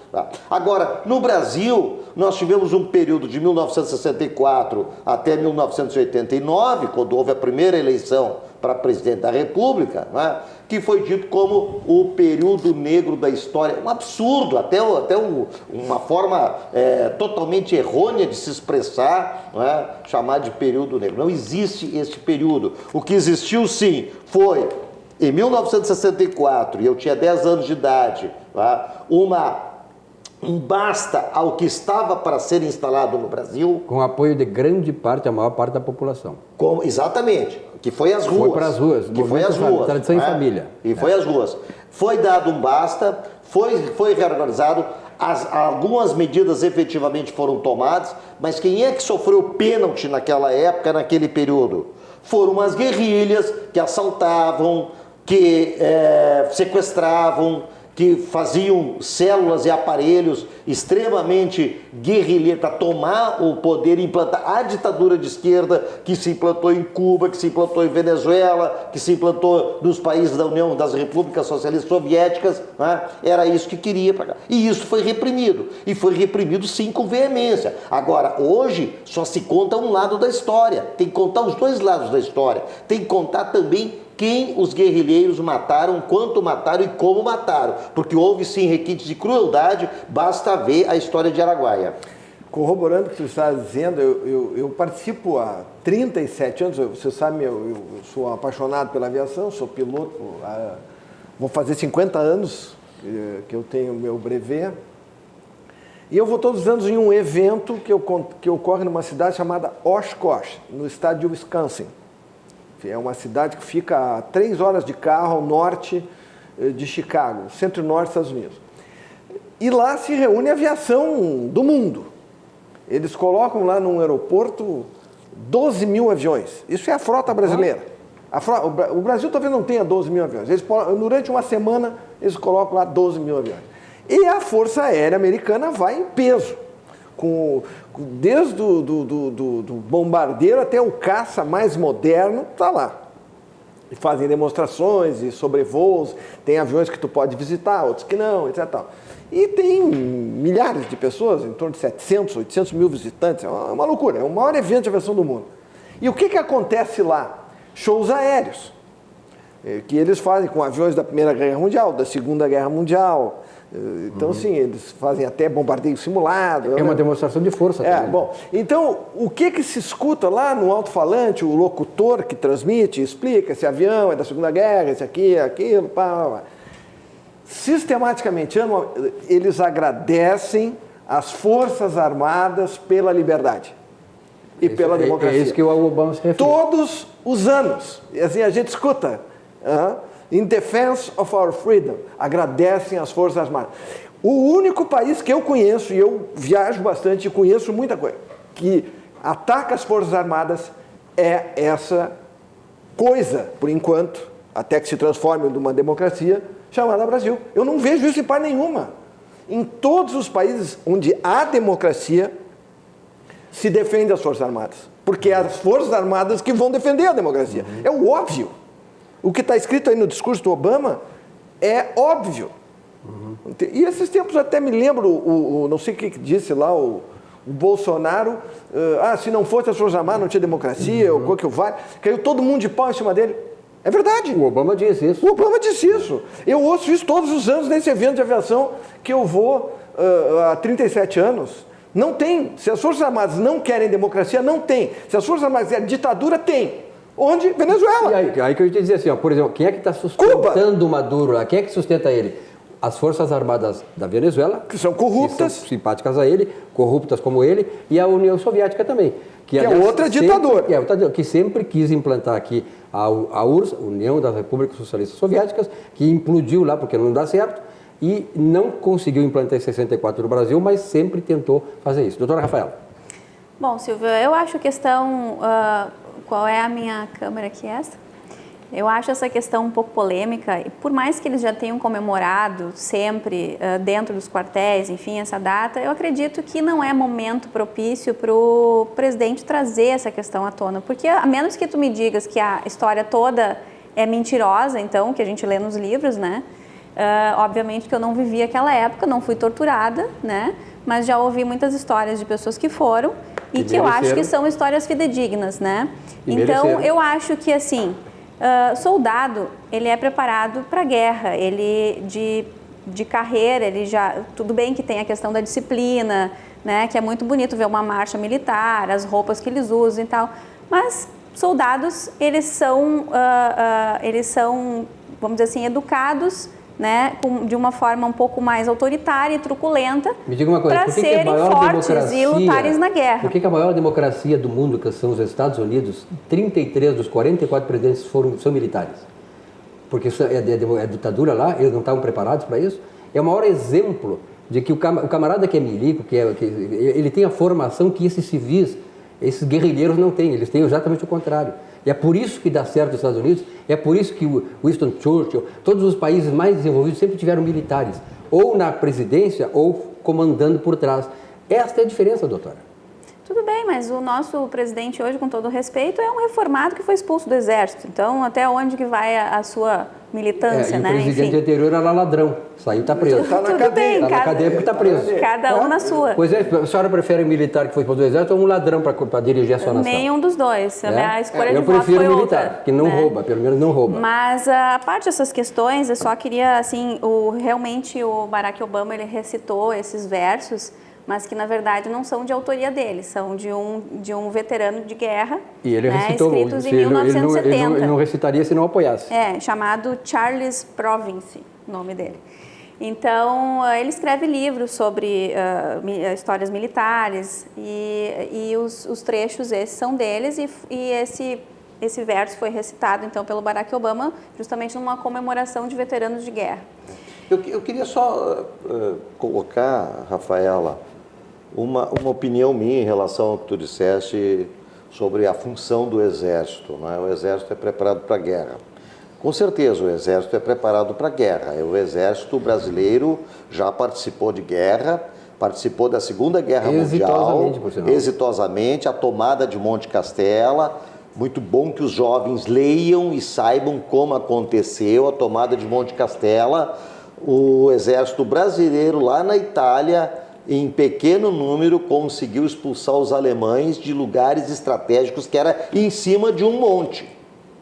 Agora, no Brasil, nós tivemos um período de 1964 até 1989, quando houve a primeira eleição para presidente da República, né, que foi dito como o período negro da história. Um absurdo, até uma forma totalmente errônea de se expressar, né, chamar de período negro. Não existe este período. O que existiu, sim, foi, em 1964, e eu tinha 10 anos de idade, tá, um basta ao que estava para ser instalado no Brasil. Com apoio de grande parte, a maior parte da população. Exatamente, que foi às ruas. Foi para as ruas. Que foi às ruas. Tradição em família. E foi às ruas. Foi dado um basta, foi reorganizado. Algumas medidas efetivamente foram tomadas, mas quem é que sofreu pênalti naquela época, naquele período? Foram as guerrilhas que assaltavam, que sequestravam, que faziam células e aparelhos extremamente guerrilheiros para tomar o poder e implantar a ditadura de esquerda que se implantou em Cuba, que se implantou em Venezuela, que se implantou nos países da União das Repúblicas Socialistas Soviéticas, né? Era isso que queria para cá. E isso foi reprimido. E foi reprimido, sim, com veemência. Agora, hoje, só se conta um lado da história. Tem que contar os dois lados da história. Tem que contar também quem os guerrilheiros mataram, quanto mataram e como mataram. Porque houve sim requintes de crueldade, basta ver a história de Araguaia. Corroborando o que você está dizendo, eu participo há 37 anos, você sabe, eu sou apaixonado pela aviação, sou piloto, vou fazer 50 anos que eu tenho meu brevet. E eu vou todos os anos em um evento que ocorre numa cidade chamada Oshkosh, no estado de Wisconsin. É uma cidade que fica a 3 horas de carro ao norte de Chicago, centro-norte dos Estados Unidos. E lá se reúne a aviação do mundo. Eles colocam lá num aeroporto 12 mil aviões. Isso é a frota brasileira. O Brasil talvez não tenha 12 mil aviões. Durante uma semana, eles colocam lá 12 mil aviões. E a Força Aérea Americana vai em peso. Desde do bombardeiro até o caça mais moderno, está lá. E fazem demonstrações e sobrevoos, tem aviões que tu pode visitar, outros que não, etc. E tem milhares de pessoas, em torno de 700, 800 mil visitantes, é uma loucura, é o maior evento de aviação do mundo. E o que acontece lá? Shows aéreos, que eles fazem com aviões da Primeira Guerra Mundial, da Segunda Guerra Mundial. Então, sim, eles fazem até bombardeio simulado. É uma demonstração de força também. Bom, então, o que se escuta lá no alto-falante, o locutor que transmite, explica, esse avião é da Segunda Guerra, esse aqui, aquilo, pá. Sistematicamente, eles agradecem as Forças Armadas pela liberdade e pela democracia. É isso que o Obama se refere. Todos os anos. E assim, a gente escuta... In defense of our freedom, agradecem as Forças Armadas. O único país que eu conheço, e eu viajo bastante e conheço muita coisa, que ataca as Forças Armadas é essa coisa, por enquanto, até que se transforme numa democracia, chamada Brasil. Eu não vejo isso em parte nenhuma. Em todos os países onde há democracia, se defende as Forças Armadas. Porque é as Forças Armadas que vão defender a democracia. É o óbvio. O que está escrito aí no discurso do Obama é óbvio. E esses tempos até me lembro, não sei o que disse lá o Bolsonaro, se não fosse as Forças Armadas não tinha democracia, ou coisa que vale. Caiu todo mundo de pau em cima dele. É verdade. O Obama disse isso. O Obama disse isso. Eu ouço isso todos os anos nesse evento de aviação que eu vou há 37 anos. Não tem. Se as Forças Armadas não querem democracia, não tem. Se as Forças Armadas querem ditadura, tem. Onde? Venezuela. E aí que eu ia te dizer assim, por exemplo, quem é que está sustentando o Maduro lá? Quem é que sustenta ele? As Forças Armadas da Venezuela, que são corruptas, que são simpáticas a ele, corruptas como ele, e a União Soviética também. Que é outra ditadura. Que sempre quis implantar aqui a URSS, União das Repúblicas Socialistas Soviéticas, que implodiu lá porque não dá certo, e não conseguiu implantar em 64 no Brasil, mas sempre tentou fazer isso. Doutora Rafaela. Bom, Silvio, eu acho a questão... qual é a minha câmera aqui, essa? Eu acho essa questão um pouco polêmica, e por mais que eles já tenham comemorado sempre dentro dos quartéis, enfim, essa data, eu acredito que não é momento propício para o presidente trazer essa questão à tona, porque a menos que tu me digas que a história toda é mentirosa, então, que a gente lê nos livros, né? Obviamente que eu não vivi aquela época, não fui torturada, né? Mas já ouvi muitas histórias de pessoas que foram e que eu acho que são histórias fidedignas, né? Então, eu acho que, assim, soldado, ele é preparado para a guerra, ele de carreira, ele já... Tudo bem que tem a questão da disciplina, né? Que é muito bonito ver uma marcha militar, as roupas que eles usam e tal, mas soldados, eles são, vamos dizer assim, educados, né, de uma forma um pouco mais autoritária e truculenta, para serem fortes e lutarem na guerra. Por que a maior democracia do mundo, que são os Estados Unidos, 33 dos 44 presidentes são militares? Porque isso é ditadura lá, eles não estavam preparados para isso. É o maior exemplo de que o camarada que é milico, ele tem a formação que esses civis, esses guerrilheiros não têm, eles têm exatamente o contrário. E é por isso que dá certo nos Estados Unidos, é por isso que o Winston Churchill, todos os países mais desenvolvidos sempre tiveram militares, ou na presidência ou comandando por trás. Esta é a diferença, doutora. Tudo bem, mas o nosso presidente hoje, com todo respeito, é um reformado que foi expulso do Exército. Então, até onde que vai a sua militância, né? O presidente anterior era ladrão, saiu e está preso. Está na cadeia. Está na cadeia porque está preso. Cada um na sua. Pois é, a senhora prefere um militar que foi expulso do Exército ou um ladrão para dirigir a sua nação? Nenhum dos dois. A escolha de voto foi outra. Eu prefiro um militar, que não rouba, pelo menos não rouba. Mas, a parte dessas questões, eu só queria, assim, realmente o Barack Obama, ele recitou esses versos, mas que na verdade não são de autoria dele, são de um veterano de guerra, e ele recitou, escritos em 1970. Ele não recitaria se não apoiasse. Chamado Charles Province, o nome dele. Então, ele escreve livros sobre histórias militares e os trechos esses são deles e esse verso foi recitado então pelo Barack Obama justamente numa comemoração de veteranos de guerra. Eu queria só colocar, Rafaela, uma opinião minha em relação ao que tu disseste sobre a função do Exército. Né? O Exército é preparado para a guerra. Com certeza, o Exército é preparado para a guerra. O Exército brasileiro já participou de guerra, participou da Segunda Guerra Mundial, exitosamente, a tomada de Monte Castelo. Muito bom que os jovens leiam e saibam como aconteceu a tomada de Monte Castelo. O Exército brasileiro, lá na Itália, em pequeno número, conseguiu expulsar os alemães de lugares estratégicos que era em cima de um monte.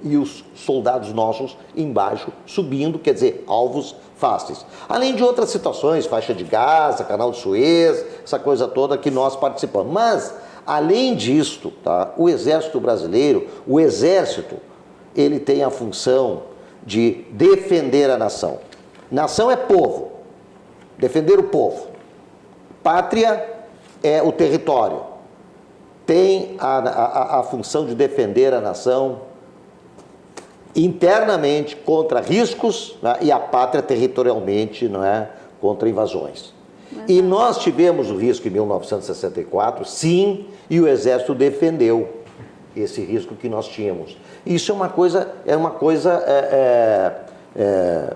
E os soldados nossos embaixo, subindo, quer dizer, alvos fáceis. Além de outras situações, faixa de Gaza, Canal de Suez, essa coisa toda que nós participamos. Mas, além disto, tá, o Exército brasileiro, ele tem a função de defender a nação. Nação é povo, defender o povo. Pátria é o território. Tem a função de defender a nação internamente contra riscos, né, e a pátria territorialmente, não é, contra invasões. E nós tivemos o risco em 1964, sim, e o Exército defendeu esse risco que nós tínhamos. Isso é uma coisa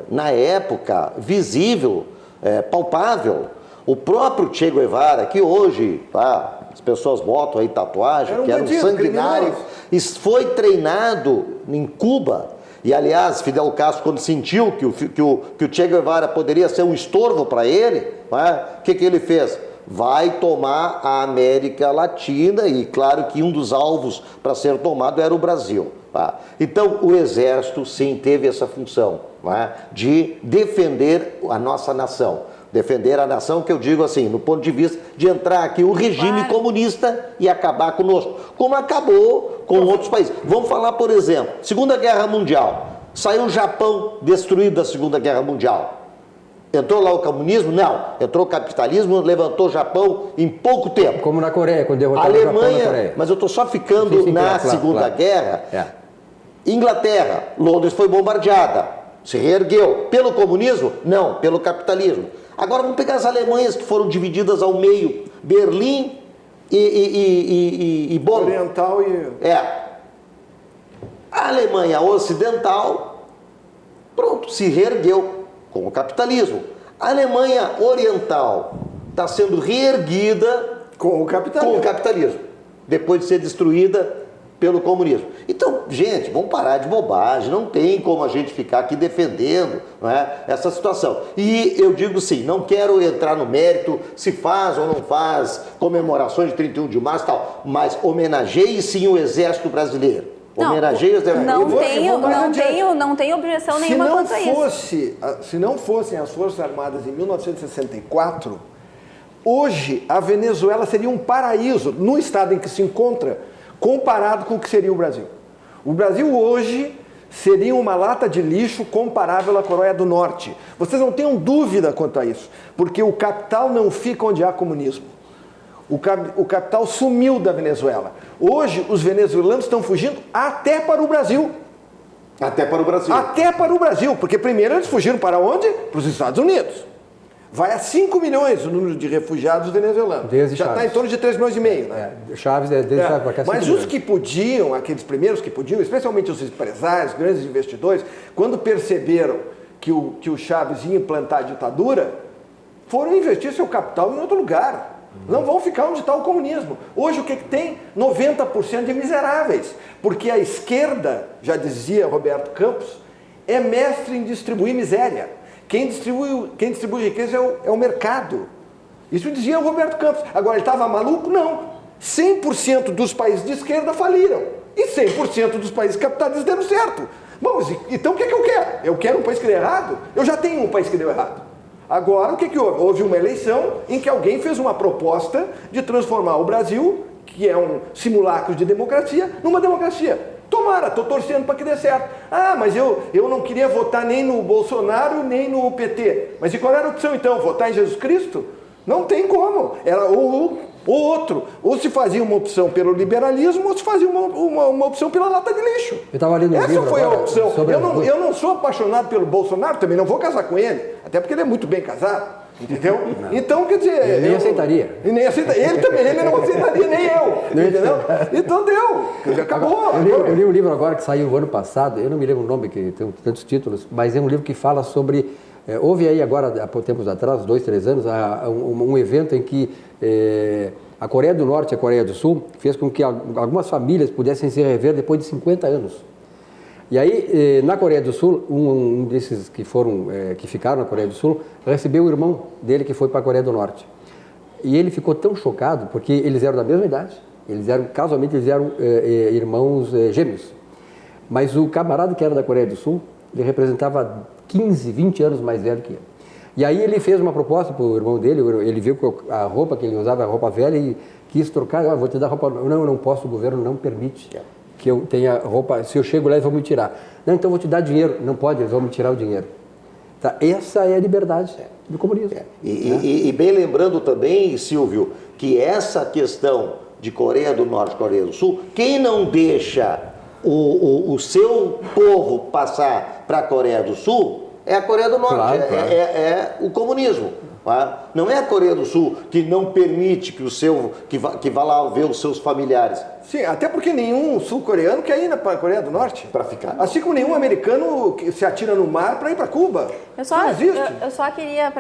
na época, visível, palpável. O próprio Che Guevara, que hoje as pessoas botam aí tatuagem, que era um sanguinário, foi treinado em Cuba. E, aliás, Fidel Castro, quando sentiu que o Che Guevara poderia ser um estorvo para ele, o que ele fez? Vai tomar a América Latina, e claro que um dos alvos para ser tomado era o Brasil. Então, o Exército, sim, teve essa função de defender a nossa nação. Defender a nação, que eu digo assim, no ponto de vista de entrar aqui o regime comunista e acabar conosco, como acabou com outros países. Vamos falar, por exemplo, Segunda Guerra Mundial. Saiu o Japão destruído da Segunda Guerra Mundial. Entrou lá o comunismo? Não. Entrou o capitalismo, levantou o Japão em pouco tempo. Como na Coreia, quando derrotaram o Japão na Coreia. Mas eu estou só ficando na Segunda Guerra. Inglaterra, Londres foi bombardeada, se reergueu. Pelo comunismo? Não, pelo capitalismo. Agora vamos pegar as Alemanhas que foram divididas ao meio, Berlim e Bonn. Oriental e... A Alemanha Ocidental, pronto, se reergueu com o capitalismo. A Alemanha Oriental está sendo reerguida com o capitalismo, depois de ser destruída pelo comunismo. Então, gente, vamos parar de bobagem, não tem como a gente ficar aqui defendendo, não é, essa situação. E eu digo sim, não quero entrar no mérito se faz ou não faz comemorações de 31 de março e tal, mas homenageie sim o Exército Brasileiro. Homenageie o Exército Brasileiro. Não tenho objeção nenhuma quanto a isso. Se não fossem as Forças Armadas em 1964, hoje a Venezuela seria um paraíso no estado em que se encontra, comparado com o que seria o Brasil. O Brasil hoje seria uma lata de lixo comparável à Coreia do Norte. Vocês não tenham dúvida quanto a isso, porque o capital não fica onde há comunismo. O capital sumiu da Venezuela. Hoje, os venezuelanos estão fugindo até para o Brasil. Até para o Brasil. Até para o Brasil, porque primeiro eles fugiram para onde? Para os Estados Unidos. Vai a 5 milhões o número de refugiados venezuelanos. Desde já está em torno de 3 milhões e meio, né? Chaves, desde Chaves para cá. Mas os que podiam, aqueles primeiros que podiam, especialmente os empresários, grandes investidores, quando perceberam que o Chaves ia implantar a ditadura, foram investir seu capital em outro lugar. Não vão ficar onde está o comunismo. Hoje o que tem? 90% de miseráveis. Porque a esquerda, já dizia Roberto Campos, é mestre em distribuir miséria. Quem distribui riqueza é o mercado. Isso dizia o Roberto Campos. Agora, ele estava maluco? Não. 100% dos países de esquerda faliram. E 100% dos países capitalistas deram certo. Bom, então o que eu quero? Eu quero um país que deu errado? Eu já tenho um país que deu errado. Agora, o que houve? Houve uma eleição em que alguém fez uma proposta de transformar o Brasil, que é um simulacro de democracia, numa democracia. Tomara, estou torcendo para que dê certo. Ah, mas eu não queria votar nem no Bolsonaro, nem no PT. Mas e qual era a opção então? Votar em Jesus Cristo? Não tem como. Era ou outro. Ou se fazia uma opção pelo liberalismo, ou se fazia uma opção pela lata de lixo. Eu estava lendo um livro. Essa foi a agora, opção. Eu não sou apaixonado pelo Bolsonaro, também não vou casar com ele. Até porque ele é muito bem casado. Entendeu? Não. Então, quer dizer... Ele nem aceitaria. Nem aceitaria. Ele também, ele não aceitaria, nem eu. Entendeu? Então deu. Acabou. Eu li um livro agora que saiu o ano passado, eu não me lembro o nome, que tem tantos títulos, mas é um livro que fala sobre... houve aí agora, há tempos atrás, 2, 3 anos, um evento em que a Coreia do Norte e a Coreia do Sul fez com que algumas famílias pudessem se rever depois de 50 anos. E aí, na Coreia do Sul, um desses que ficaram na Coreia do Sul, recebeu o irmão dele que foi para a Coreia do Norte. E ele ficou tão chocado, porque eles eram da mesma idade, casualmente eles eram irmãos gêmeos. Mas o camarada que era da Coreia do Sul, ele representava 15, 20 anos mais velho que ele. E aí ele fez uma proposta para o irmão dele, ele viu que a roupa que ele usava, a roupa velha, e quis trocar, vou te dar roupa, não posso, o governo não permite que eu tenha roupa, se eu chego lá eles vão me tirar. Não, então vou te dar dinheiro. Não pode, eles vão me tirar o dinheiro. Tá? Essa é a liberdade do comunismo. E bem lembrando também, Silvio, que essa questão de Coreia do Norte e Coreia do Sul, quem não deixa o seu povo passar para a Coreia do Sul é a Coreia do Norte, claro. É o comunismo. Tá? Não é a Coreia do Sul que não permite que vá lá ver os seus familiares. Sim, até porque nenhum sul-coreano quer ir para a Coreia do Norte. Para ficar. Assim como nenhum americano se atira no mar para ir para Cuba. Eu só queria,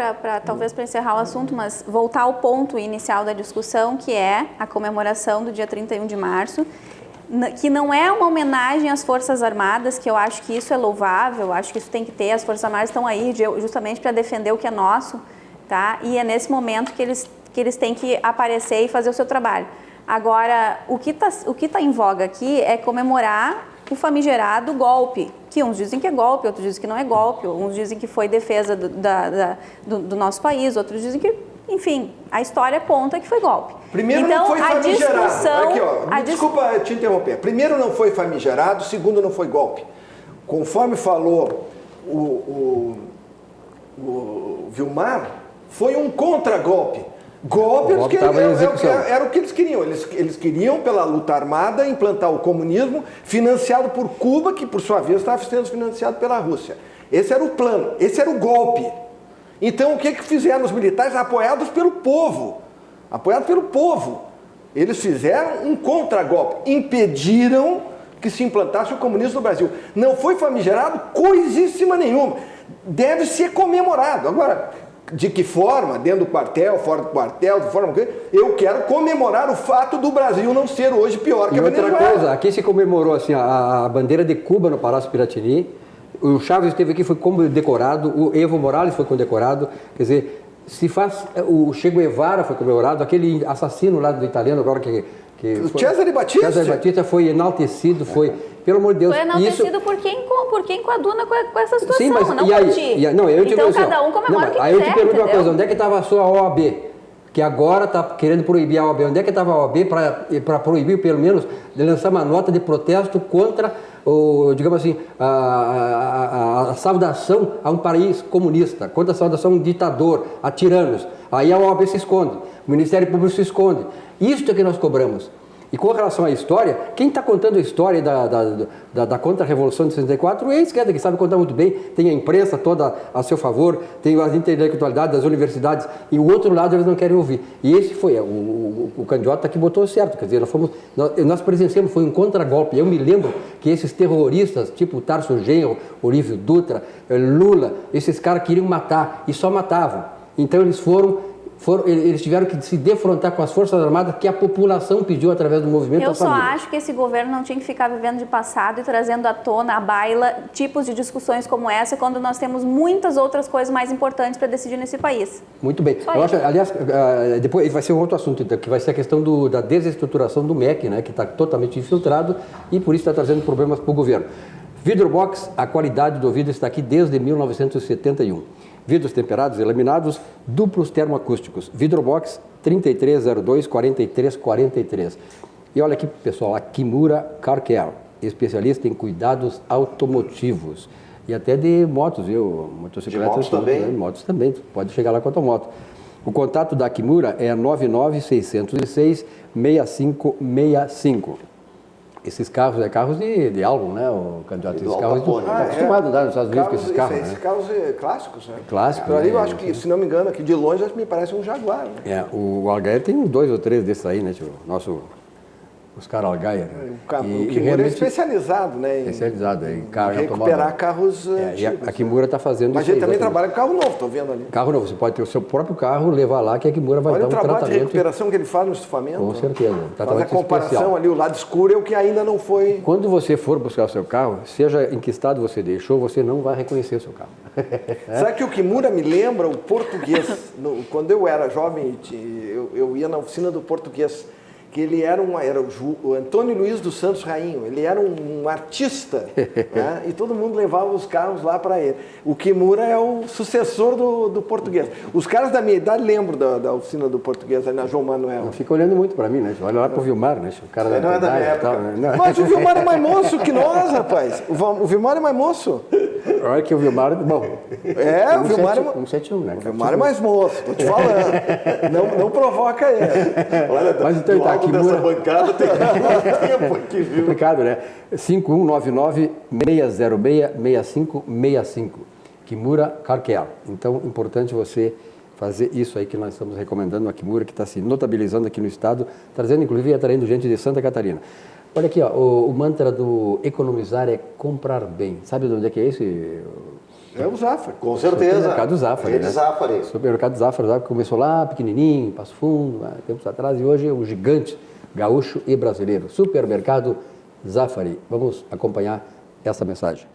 talvez para encerrar o assunto, mas voltar ao ponto inicial da discussão, que é a comemoração do dia 31 de março, que não é uma homenagem às Forças Armadas, que eu acho que isso é louvável, eu acho que isso tem que ter, as Forças Armadas estão aí justamente para defender o que é nosso, tá? E é nesse momento que eles têm que aparecer e fazer o seu trabalho. Agora, o que tá em voga aqui é comemorar o famigerado golpe, que uns dizem que é golpe, outros dizem que não é golpe, uns dizem que foi defesa do nosso país, outros dizem que, enfim, a história conta que foi golpe. Primeiro então, não foi famigerado. Aqui, ó, desculpa te interromper. Primeiro não foi famigerado, segundo não foi golpe. Conforme falou o Vilmar, foi um contra-golpe. Golpe era o que eles queriam. Eles queriam, pela luta armada, implantar o comunismo financiado por Cuba, que por sua vez estava sendo financiado pela Rússia. Esse era o plano, esse era o golpe. Então o que fizeram os militares? Apoiados pelo povo. Eles fizeram um contra-golpe, impediram que se implantasse o comunismo no Brasil. Não foi famigerado coisíssima nenhuma. Deve ser comemorado. Agora, de que forma? Dentro do quartel, fora do quartel, de forma que eu quero comemorar o fato do Brasil não ser hoje pior que a Venezuela. Outra coisa, aqui se comemorou assim, a bandeira de Cuba no Palácio Piratini, o Chaves esteve aqui, foi condecorado, o Evo Morales foi condecorado, quer dizer, o Che Guevara foi comemorado, aquele assassino lá do italiano agora o Cesare Batista foi enaltecido, foi, pelo amor de Deus. Foi enaltecido por quem coaduna com essa situação, sim, mas, não por ti. Então cada um comemora o que quiser. Aí eu te pergunto uma coisa, onde é que estava a sua OAB? Que agora está querendo proibir a OAB. Onde é que estava a OAB para proibir, pelo menos, de lançar uma nota de protesto contra, digamos assim, a saudação a um país comunista, contra a saudação a um ditador, a tiranos. Aí a OAB se esconde, o Ministério Público se esconde. Isto é que nós cobramos. E com relação à história, quem está contando a história da contra-revolução de 64 é a esquerda, que sabe contar muito bem, tem a imprensa toda a seu favor, tem a intelectualidade das universidades, e o outro lado eles não querem ouvir. E esse foi o candidato que botou certo, quer dizer, nós presenciamos, foi um contragolpe. Eu me lembro que esses terroristas, tipo Tarso Genro, Olívio Dutra, Lula, esses caras queriam matar, e só matavam. Então eles tiveram que se defrontar com as Forças Armadas que a população pediu através do movimento Eu da família. só acho que esse governo não tinha que ficar vivendo de passado e trazendo à tona, à baila, tipos de discussões como essa, quando nós temos muitas outras coisas mais importantes para decidir nesse país. Muito bem. Eu acho, aliás, depois vai ser um outro assunto, então, que vai ser a questão da desestruturação do MEC, né, que está totalmente infiltrado e por isso está trazendo problemas para o governo. Vidrobox, a qualidade do vidro está aqui desde 1971. Vidros temperados e laminados, duplos termoacústicos. Vidrobox 3302-4343. E olha aqui, pessoal, a Kimura Car Care, especialista em cuidados automotivos. E até de motos, viu? Motocicletas. De motos também? Motos também, pode chegar lá com a tua moto. O contato da Kimura é 99606-6565. Esses carros carros de álbum, né, o candidato? Esses carros acostumado a andar nos Estados Unidos com esses carros, Esses carros clássicos, né? Clássicos. Então, ali eu acho que, se não me engano, aqui de longe, acho que me parece um Jaguar, né? O Algair tem 2 ou 3 desses aí, né, tio? Oscar Algair. O Kimura é especializado, né? Especializado em carro recuperar carros antigos. A Kimura está fazendo Mas isso. Mas ele também trabalha com carro novo, estou vendo ali. Carro novo, você pode ter o seu próprio carro, levar lá, que a Kimura vai dar um tratamento. Olha o trabalho de recuperação que ele faz no estufamento. Com certeza. Faz a comparação especial. Ali, o lado escuro é o que ainda não foi... Quando você for buscar o seu carro, seja em que estado você deixou, você não vai reconhecer o seu carro. Sabe que o Kimura me lembra o português? Quando eu era jovem, eu ia na oficina do português, que ele era o Antônio Luiz dos Santos Rainho, ele era um artista, né? E todo mundo levava os carros lá para ele. O Kimura é o sucessor do português. Os caras da minha idade lembram da oficina do português, aí na João Manuel. Não fica olhando muito para mim, né? Olha lá pro Vilmar, né? O cara não é da minha época. Tal, né? Mas o Vilmar é mais moço que nós, rapaz. O Vilmar é mais moço. Olha que o Vilmar, bom... o Vilmar é... 171, né? O Vilmar é mais moço, tô te falando. Não provoca ele. Olha, mas então tá, dessa bancada tem tempo aqui, viu? Complicado, né? 5199-606-6565. Kimura Car Care. Então, importante você fazer isso aí que nós estamos recomendando, a Kimura, que está se notabilizando aqui no estado, trazendo, inclusive, e atraindo gente de Santa Catarina. Olha aqui, ó, o mantra do economizar é comprar bem. Sabe de onde é que é esse? É o Zafari. Com certeza. Supermercado Zafari, né? Zafari. Supermercado Zafari, que começou lá pequenininho, em Passo Fundo, tempos atrás, e hoje é um gigante gaúcho e brasileiro. Supermercado Zafari. Vamos acompanhar essa mensagem.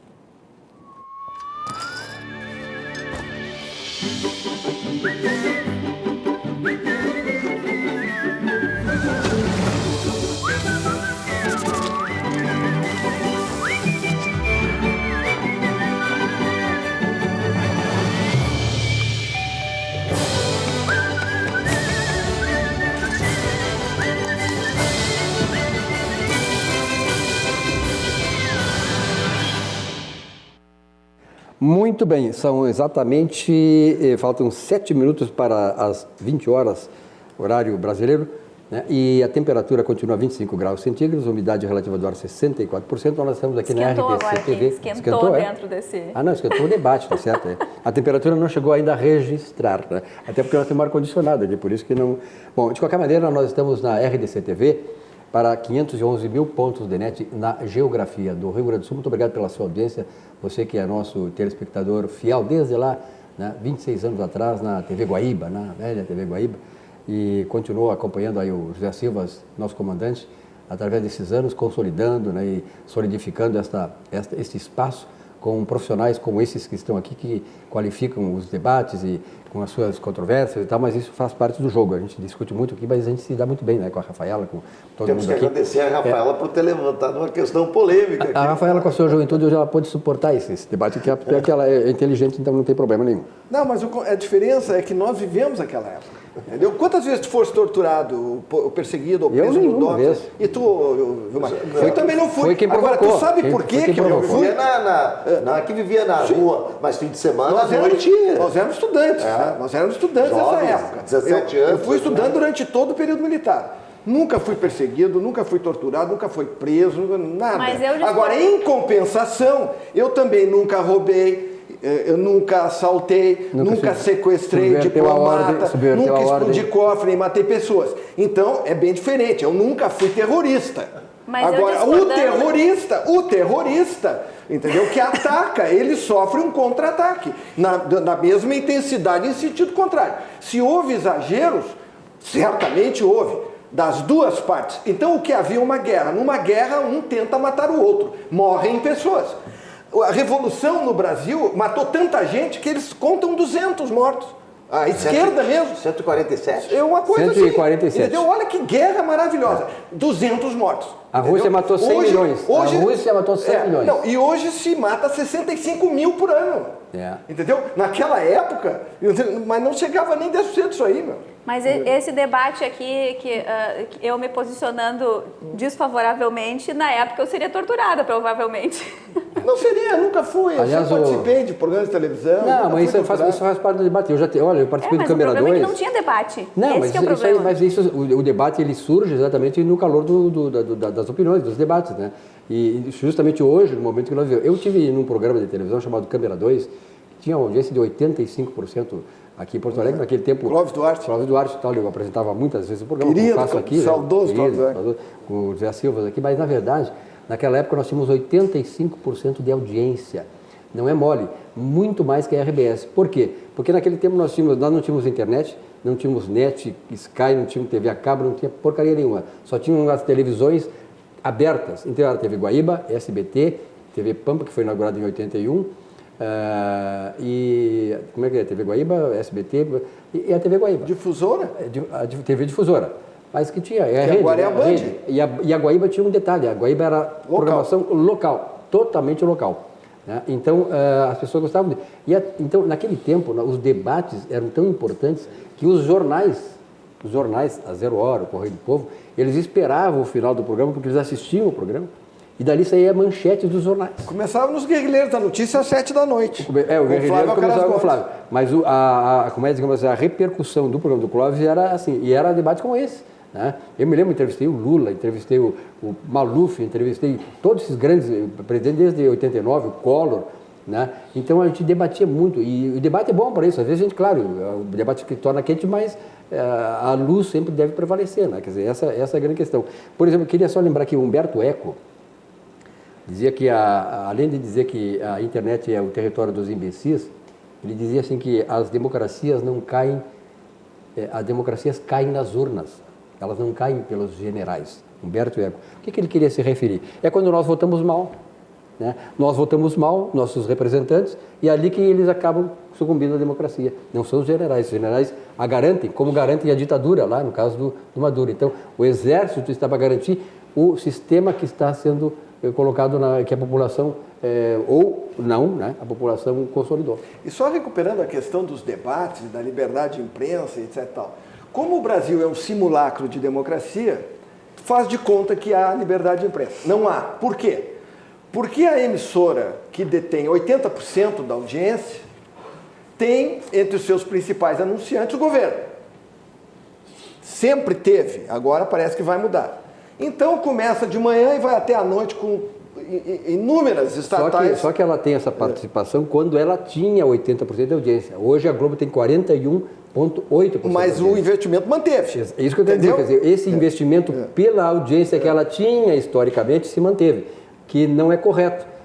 Muito bem, são exatamente, faltam 7 minutos para as 20 horas, horário brasileiro, né? E a temperatura continua 25 graus centígrados, umidade relativa do ar 64%, nós estamos aqui esquentou na RDC agora, TV. Esquentou dentro desse... Ah, não, esquentou o debate, tá certo? A temperatura não chegou ainda a registrar, né? Até porque nós temos ar-condicionado aqui, por isso que não... Bom, de qualquer maneira, nós estamos na RDC TV, para 511 mil pontos de net na geografia do Rio Grande do Sul. Muito obrigado pela sua audiência, você que é nosso telespectador fiel desde lá, né, 26 anos atrás, na TV Guaíba, na velha TV Guaíba, e continuou acompanhando aí o José Silva, nosso comandante, através desses anos, consolidando, né, e solidificando este espaço com profissionais como esses que estão aqui, que qualificam os debates e com as suas controvérsias e tal, mas isso faz parte do jogo. A gente discute muito aqui, mas a gente se dá muito bem, né, com a Rafaela, com todo Temos mundo aqui. Temos que agradecer a Rafaela por ter levantado uma questão polêmica aqui. A Rafaela, com a sua juventude, hoje ela pode suportar esse debate, porque ela é inteligente, então não tem problema nenhum. Não, mas a diferença é que nós vivemos aquela época. Entendeu? Quantas vezes tu foste torturado, perseguido ou preso no DOPS? E tu, Vilmar? Eu também não fui. Foi quem provocou. Agora, tu sabe por quê que eu fui? Que vivia na rua, mas fim de semana, nós éramos estudantes. É. Né? Nós éramos estudantes nessa época. 17 anos. Eu fui estudante durante todo o período militar. Nunca fui perseguido, nunca fui torturado, nunca fui preso, nada. Mas eu Agora, em compensação, eu também nunca roubei, eu nunca assaltei, nunca sequestrei diplomata, nunca explodi cofre e matei pessoas. Então, é bem diferente. Eu nunca fui terrorista. Mas agora, o terrorista, entendeu? Que ataca, ele sofre um contra-ataque na mesma intensidade em sentido contrário. Se houve exageros, certamente houve, das duas partes. Então, o que havia uma guerra? Numa guerra, um tenta matar o outro. Morrem pessoas. A Revolução no Brasil matou tanta gente que eles contam 200 mortos. A esquerda mesmo. 147? É uma coisa 147. assim. Entendeu? Olha que guerra maravilhosa. 200 mortos. A Rússia matou 100 milhões. A Rússia matou 100 milhões. Não, e hoje se mata 65 mil por ano. Entendeu? Naquela época, mas não chegava nem 10% disso aí, meu. Mas esse debate aqui, que eu me posicionando desfavoravelmente, na época eu seria torturada, provavelmente. Não seria, nunca fui. Aliás, eu participei de programas de televisão. Não, mas isso faz parte do debate. Eu participei do Câmara 2. Mas o problema é que não tinha debate. Não, esse que é o problema. Mas o debate ele surge exatamente no calor das opiniões, dos debates, né? E justamente hoje, no momento que nós vivemos. Eu estive num programa de televisão chamado Câmara 2, que tinha uma audiência de 85%. Aqui em Porto Alegre, naquele tempo... Clóvis Duarte. Clóvis Duarte e tal, eu apresentava muitas vezes o programa, Querido, como faço aqui, saudoso, né? Com o José Silva aqui, mas na verdade, naquela época nós tínhamos 85% de audiência. Não é mole, muito mais que a RBS. Por quê? Porque naquele tempo nós não tínhamos internet, não tínhamos net, Sky, não tínhamos TV a cabo, não tinha porcaria nenhuma. Só tínhamos as televisões abertas. Então era a TV Guaíba, SBT, TV Pampa, que foi inaugurada em 81, e como é que é? TV Guaíba, SBT e a TV Guaíba. Difusora? A TV Difusora. Mas que tinha. Agora é a Band. E a Guaíba tinha um detalhe: a Guaíba era programação local, totalmente local. Né? Então as pessoas gostavam então, naquele tempo, os debates eram tão importantes que os jornais, a Zero Hora, o Correio do Povo, eles esperavam o final do programa porque eles assistiam o programa. E dali saía a manchete dos jornais. Começava nos Guerrilheiros da Notícia às 7 da noite. O Guerrilheiro começava com o Flávio. Mas a repercussão do programa do Clóvis era assim, e era debate como esse. Né? Eu me lembro, entrevistei o Lula, entrevistei o Maluf, entrevistei todos esses grandes presidentes desde 89, o Collor. Né? Então a gente debatia muito, e o debate é bom para isso. Às vezes a gente, claro, o debate que torna quente, mas a luz sempre deve prevalecer. Né? Quer dizer, essa é a grande questão. Por exemplo, eu queria só lembrar que o Humberto Eco dizia que, além de dizer que a internet é o território dos imbecis, ele dizia assim que as democracias não caem, as democracias caem nas urnas, elas não caem pelos generais. Humberto Eco. O que ele queria se referir? É quando nós votamos mal. Né? Nós votamos mal, nossos representantes, e é ali que eles acabam sucumbindo à democracia. Não são os generais a garantem, como garantem a ditadura lá, no caso do Maduro. Então, o exército está para garantir o sistema que está sendo colocado, que a população, ou não, né, a população consolidou. E só recuperando a questão dos debates, da liberdade de imprensa, etc. Tal. Como o Brasil é um simulacro de democracia, faz de conta que há liberdade de imprensa. Não há. Por quê? Porque a emissora que detém 80% da audiência tem entre os seus principais anunciantes o governo. Sempre teve, agora parece que vai mudar. Então começa de manhã e vai até a noite com inúmeras estatais. Só que ela tem essa participação quando ela tinha 80% da audiência. Hoje a Globo tem 41,8%. Mas o investimento manteve. É isso que eu quero dizer. Quer dizer, esse investimento pela audiência que ela tinha historicamente se manteve, que não é correto.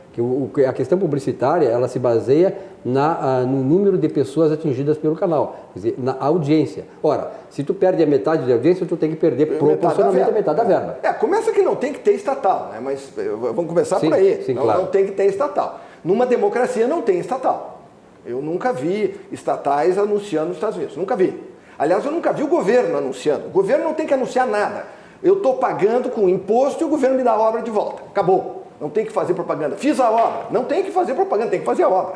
Que a questão publicitária, ela se baseia no número de pessoas atingidas pelo canal, quer dizer, na audiência. Ora, se tu perde a metade da audiência, tu tem que perder proporcionalmente a metade da verba. Começa que não tem que ter estatal, né? Mas vamos começar por aí. Sim, claro. Não tem que ter estatal. Numa democracia não tem estatal. Eu nunca vi estatais anunciando nos Estados Unidos, nunca vi. Aliás, eu nunca vi o governo anunciando. O governo não tem que anunciar nada. Eu estou pagando com imposto e o governo me dá a obra de volta. Acabou. Não tem que fazer propaganda. Fiz a obra. Não tem que fazer propaganda, tem que fazer a obra.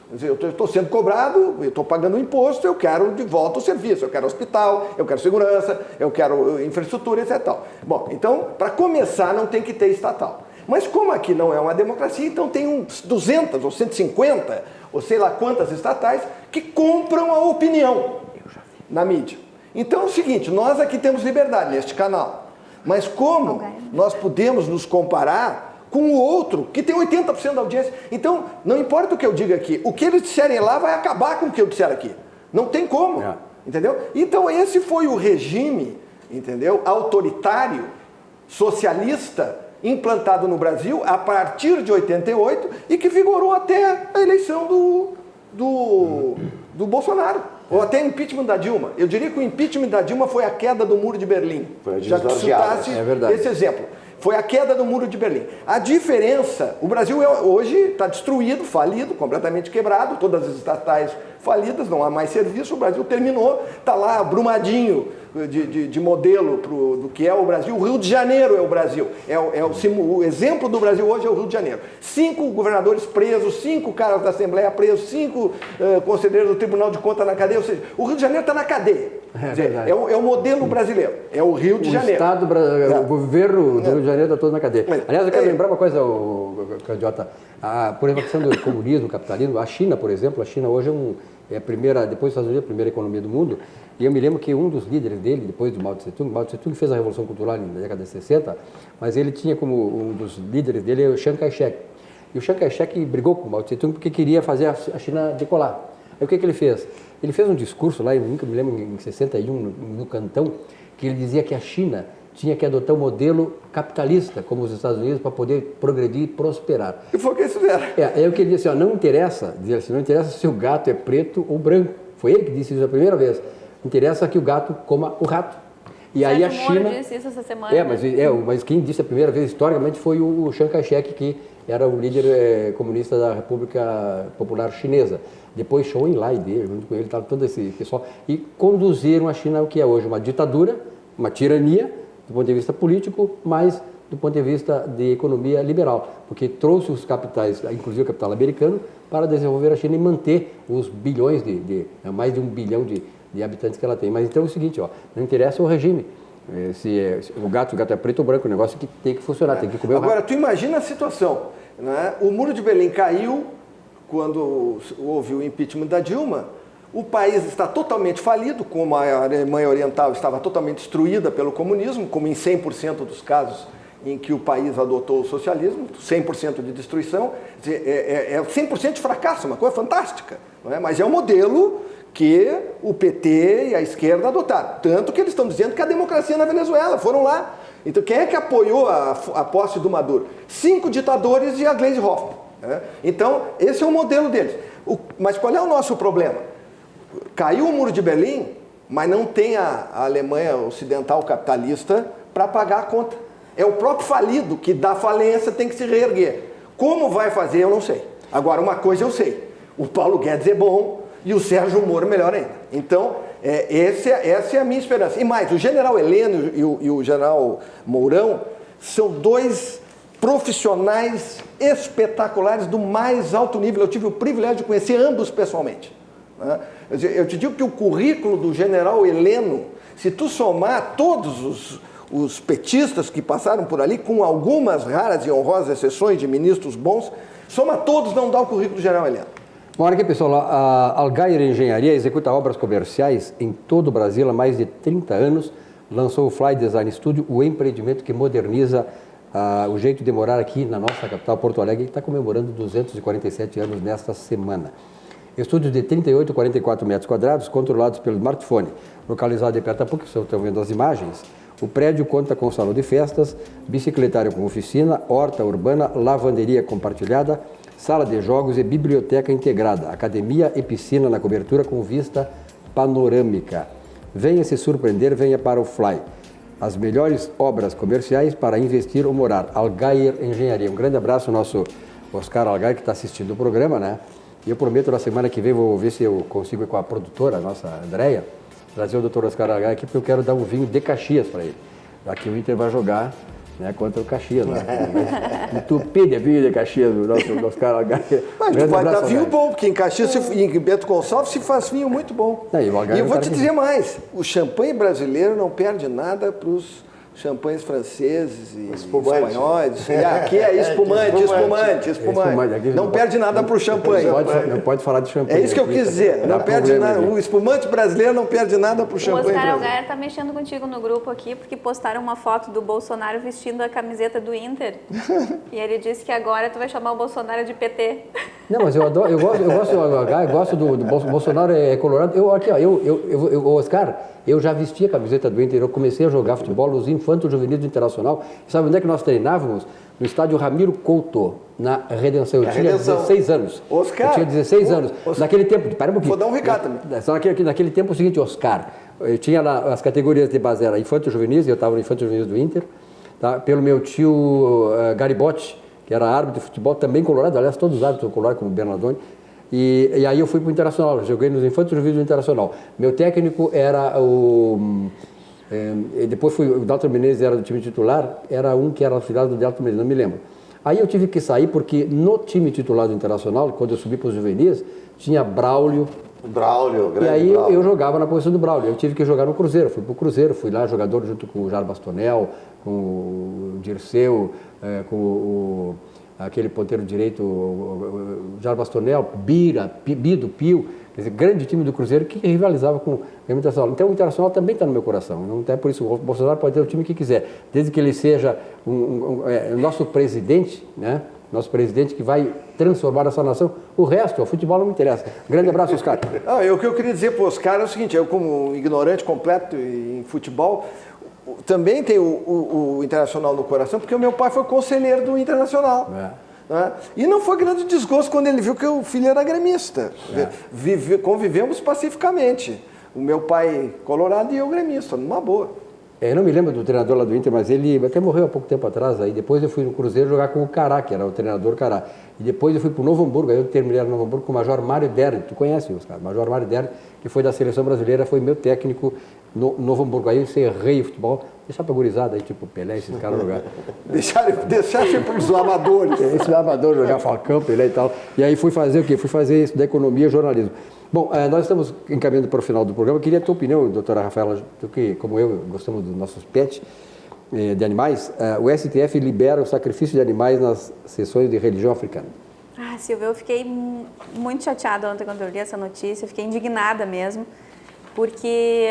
Quer dizer, eu estou sendo cobrado, eu estou pagando o imposto, eu quero de volta o serviço. Eu quero hospital, eu quero segurança, eu quero infraestrutura, etc. Bom, então, para começar, não tem que ter estatal. Mas como aqui não é uma democracia, então tem uns 200 ou 150, ou sei lá quantas estatais, que compram a opinião na mídia. Então é o seguinte, nós aqui temos liberdade neste canal. Mas como nós podemos nos comparar com o outro, que tem 80% da audiência? Então, não importa o que eu diga aqui, o que eles disserem lá vai acabar com o que eu disser aqui. Não tem como, entendeu? Então, esse foi o regime, entendeu? Autoritário, socialista, implantado no Brasil a partir de 88 e que vigorou até a eleição do Bolsonaro, ou até o impeachment da Dilma. Eu diria que o impeachment da Dilma foi a queda do Muro de Berlim. Foi a já que citasse esse exemplo. Foi a queda do Muro de Berlim. A diferença, o Brasil hoje está destruído, falido, completamente quebrado, todas as estatais falidas, não há mais serviço, o Brasil terminou, está lá abrumadinho de modelo do que é o Brasil. O Rio de Janeiro é o Brasil. O exemplo do Brasil hoje é o Rio de Janeiro. 5 governadores presos, 5 caras da Assembleia presos, 5 conselheiros do Tribunal de Contas na cadeia. Ou seja, o Rio de Janeiro está na cadeia. É o modelo brasileiro. É o Rio de Janeiro. O governo do Rio de Janeiro está todo na cadeia. Aliás, eu quero lembrar uma coisa, Candiota. Por exemplo, a questão do comunismo, capitalismo, a China, por exemplo, a China hoje é a primeira, depois dos Estados Unidos, a primeira economia do mundo. E eu me lembro que um dos líderes dele, depois do Mao Tse-tung fez a Revolução Cultural na década de 60, mas ele tinha como um dos líderes dele o Chiang Kai-shek. E o Chiang Kai-shek brigou com o Mao Tse-tung porque queria fazer a China decolar. Aí o que ele fez? Ele fez um discurso lá, eu nunca me lembro, em 61, no Cantão, que ele dizia que a China tinha que adotar um modelo capitalista, como os Estados Unidos, para poder progredir e prosperar. E foi o que eles fizeram. Aí o que ele disse, não interessa se o gato é preto ou branco. Foi ele que disse isso a primeira vez. Interessa que o gato coma o rato. E aí a China... disse isso essa semana. Mas quem disse a primeira vez historicamente foi o Chiang Kai-shek, que era o líder comunista da República Popular Chinesa. Depois Zhou Enlai dele, junto com ele, estava todo esse pessoal. E conduziram a China ao que é hoje uma ditadura, uma tirania, do ponto de vista político, mas do ponto de vista de economia liberal, porque trouxe os capitais, inclusive o capital americano, para desenvolver a China e manter os bilhões mais de 1 bilhão de habitantes que ela tem. Mas então é o seguinte, não interessa o regime, se o gato é preto ou branco, o negócio que tem que funcionar, tem que comer o rato. Agora, tu imagina a situação, né? O Muro de Berlim caiu quando houve o impeachment da Dilma. O país está totalmente falido, como a Alemanha Oriental estava totalmente destruída pelo comunismo, como em 100% dos casos em que o país adotou o socialismo, 100% de destruição, é 100% de fracasso, uma coisa fantástica, não é? Mas é o modelo que o PT e a esquerda adotaram. Tanto que eles estão dizendo que a democracia na Venezuela, foram lá. Então quem é que apoiou a posse do Maduro? 5 ditadores e a Gleisi Hoffmann. Né? Então esse é o modelo deles. Mas qual é o nosso problema? Caiu o Muro de Berlim, mas não tem a Alemanha ocidental capitalista para pagar a conta. É o próprio falido que dá falência, tem que se reerguer. Como vai fazer, eu não sei. Agora, uma coisa eu sei, o Paulo Guedes é bom e o Sérgio Moro melhor ainda. Então, essa é a minha esperança. E mais, o general Heleno e o general Mourão são 2 profissionais espetaculares do mais alto nível. Eu tive o privilégio de conhecer ambos pessoalmente. Eu te digo que o currículo do general Heleno, se tu somar todos os petistas que passaram por ali, com algumas raras e honrosas exceções de ministros bons, soma todos, não dá o currículo do general Heleno. Bom, olha aqui, pessoal, a Algair Engenharia executa obras comerciais em todo o Brasil há mais de 30 anos, lançou o Fly Design Studio, o empreendimento que moderniza o jeito de morar aqui na nossa capital, Porto Alegre, que está comemorando 247 anos nesta semana. Estúdios de 38 a 44 metros quadrados, controlados pelo smartphone. Localizado em perto da PUC, vocês estão vendo as imagens. O prédio conta com salão de festas, bicicletário com oficina, horta urbana, lavanderia compartilhada, sala de jogos e biblioteca integrada, academia e piscina na cobertura com vista panorâmica. Venha se surpreender, venha para o Fly. As melhores obras comerciais para investir ou morar. Algair Engenharia. Um grande abraço ao nosso Oscar Algair, que está assistindo o programa, né? E eu prometo, na semana que vem, vou ver se eu consigo ir com a produtora, a nossa Andréia, trazer o Dr. Oscar Algair aqui, porque eu quero dar um vinho de Caxias para ele. Aqui o Inter vai jogar, né, contra o Caxias. Entupir de vinho de Caxias, o nosso Oscar Algair. Mas tu vai dar vinho bom, porque em Caxias, em Bento Gonçalves, se faz vinho muito bom. E eu vou te dizer mais, o champanhe brasileiro não perde nada para os champanhes franceses e espanhóis. E aqui é espumante. Não perde nada pro champanhe. Não pode falar de champanhe. É isso que eu quis dizer. Não perde nada. O espumante brasileiro não perde nada pro champanhe. O Oscar Algar tá mexendo contigo no grupo aqui, porque postaram uma foto do Bolsonaro vestindo a camiseta do Inter. E ele disse que agora tu vai chamar o Bolsonaro de PT. Não, mas eu gosto do Algar, eu gosto do Bolsonaro é colorado. Oscar, eu já vesti a camiseta do Inter, eu comecei a jogar futebol nos Infantos Juvenis do Internacional. Sabe onde é que nós treinávamos? No estádio Ramiro Couto, na Redenção. Eu tinha 16 anos. Oscar? Eu tinha 16 anos. Naquele tempo, espera um pouquinho. Vou dar um recado também. Só naquele tempo o seguinte, Oscar, eu tinha lá as categorias de base, era Infantos Juvenis, eu estava no Infantos Juvenis do Inter, tá? Pelo meu tio Garibotti, que era árbitro de futebol, também colorado, aliás, todos os árbitros são colorados, como o Bernardoni. E aí eu fui para o Internacional, joguei nos Infantos Juvenis do Internacional. Meu técnico era o... depois o Dalton Menezes era do time titular, era um que era auxiliar do Dalton Menezes, não me lembro. Aí eu tive que sair porque no time titular do Internacional, quando eu subi para os juvenis, tinha Braulio. Grande E aí Braulio. eu jogava na posição do Braulio. Eu tive que jogar no Cruzeiro, fui para o Cruzeiro, fui lá jogador junto com o Jair Bastonel, com o Dirceu, com aquele ponteiro direito, o Jair Bastonel, Bido, Pio, quer dizer, grande time do Cruzeiro que rivalizava com o Internacional. Então o Internacional também está no meu coração. Não é por isso, o Bolsonaro pode ter o time que quiser, desde que ele seja o nosso presidente, né? Nosso presidente que vai transformar essa nação. O resto, o futebol não me interessa. Grande abraço, Oscar. O que eu queria dizer para o Oscar é o seguinte, eu como ignorante completo em futebol, também tenho o Internacional no coração, porque o meu pai foi conselheiro do Internacional. Né? E não foi grande desgosto quando ele viu que o filho era gremista. Convivemos pacificamente. O meu pai colorado e eu gremista, numa boa. Eu não me lembro do treinador lá do Inter, mas ele até morreu há pouco tempo atrás. Aí depois eu fui no Cruzeiro jogar com o Cará, que era o treinador Cará. E depois eu fui para o Novo Hamburgo, aí eu terminei no Novo Hamburgo com o Major Mário Derri. Tu conhece, Oscar? Major Mário Derri, que foi da seleção brasileira, foi meu técnico no Novo Hamburgo. Aí eu encerrei o futebol, deixar para gurizada aí, tipo Pelé, esses caras jogar. Deixar para os amadores. Esses amadores jogar Falcão, Pelé e tal. E aí fui fazer o quê? Fui fazer isso da economia e jornalismo. Bom, nós estamos encaminhando para o final do programa. Eu queria a tua opinião, doutora Rafaela, que, como eu, gostamos dos nossos pets de animais. O STF libera o sacrifício de animais nas sessões de religião africana. Silvia, eu fiquei muito chateada ontem quando eu li essa notícia, fiquei indignada mesmo, porque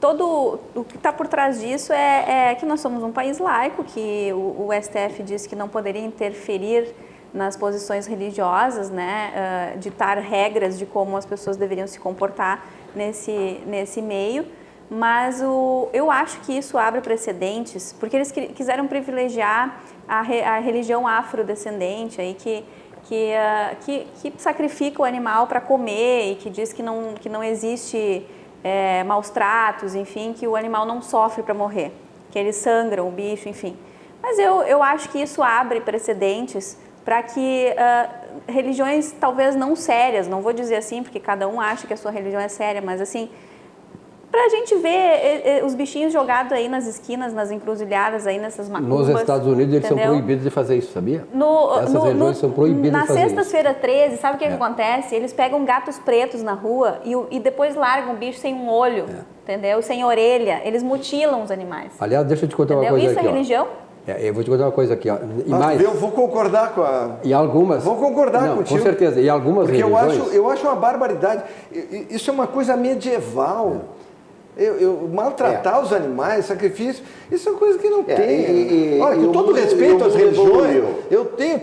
todo o que está por trás disso é que nós somos um país laico, que o STF disse que não poderia interferir nas posições religiosas, né, ditar regras de como as pessoas deveriam se comportar nesse meio, mas eu acho que isso abre precedentes, porque eles quiseram privilegiar a religião afrodescendente, aí, que sacrifica o animal para comer e que diz que não existe maus tratos, enfim, que o animal não sofre para morrer, que eles sangram o bicho, enfim. Mas eu acho que isso abre precedentes para que religiões talvez não sérias, não vou dizer assim porque cada um acha que a sua religião é séria, mas assim, para a gente ver os bichinhos jogados aí nas esquinas, nas encruzilhadas, aí nessas macumbas. Nos Estados Unidos eles são proibidos de fazer isso, sabia? Essas religiões são proibidas de fazer isso. Na sexta-feira 13, sabe o que acontece? Eles pegam gatos pretos na rua e depois largam o bicho sem um olho, entendeu? Sem orelha, eles mutilam os animais. Aliás, deixa eu te contar uma coisa aqui. Isso é religião? Eu vou te contar uma coisa aqui, ó. Eu vou concordar com a... E algumas... Vou concordar contigo. Com certeza. E algumas religiões... Porque eu acho uma barbaridade. Isso é uma coisa medieval. Maltratar os animais, sacrifício, isso é uma coisa que não tem. Olha, com todo respeito às religiões, eu tenho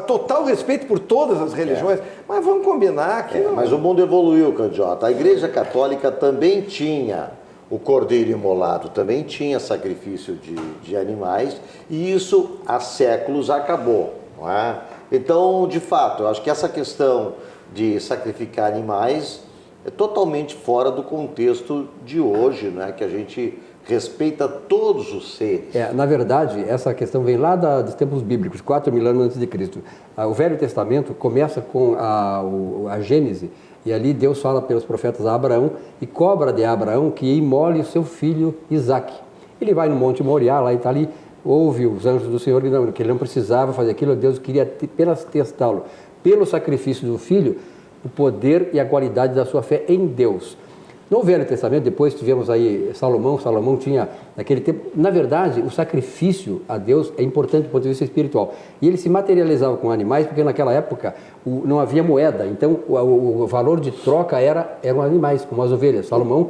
total respeito por todas as religiões, mas vamos combinar que não... Mas o mundo evoluiu, Candiota. A Igreja Católica também tinha o cordeiro imolado, também tinha sacrifício de animais, e isso há séculos acabou. Não é? Então, de fato, eu acho que essa questão de sacrificar animais é totalmente fora do contexto de hoje, né? Que a gente respeita todos os seres. Na verdade, essa questão vem lá dos tempos bíblicos, 4.000 anos antes de Cristo. O Velho Testamento começa com a Gênese, e ali Deus fala pelos profetas a Abraão e cobra de Abraão que imole o seu filho Isaque. Ele vai no Monte Moriá, lá e está ali, ouve os anjos do Senhor, que ele não precisava fazer aquilo, Deus queria apenas testá-lo. Pelo sacrifício do filho, o poder e a qualidade da sua fé em Deus. No Velho Testamento, depois tivemos aí Salomão tinha, naquele tempo, na verdade, o sacrifício a Deus é importante do ponto de vista espiritual. E ele se materializava com animais, porque naquela época não havia moeda, então o valor de troca eram animais, como as ovelhas. Salomão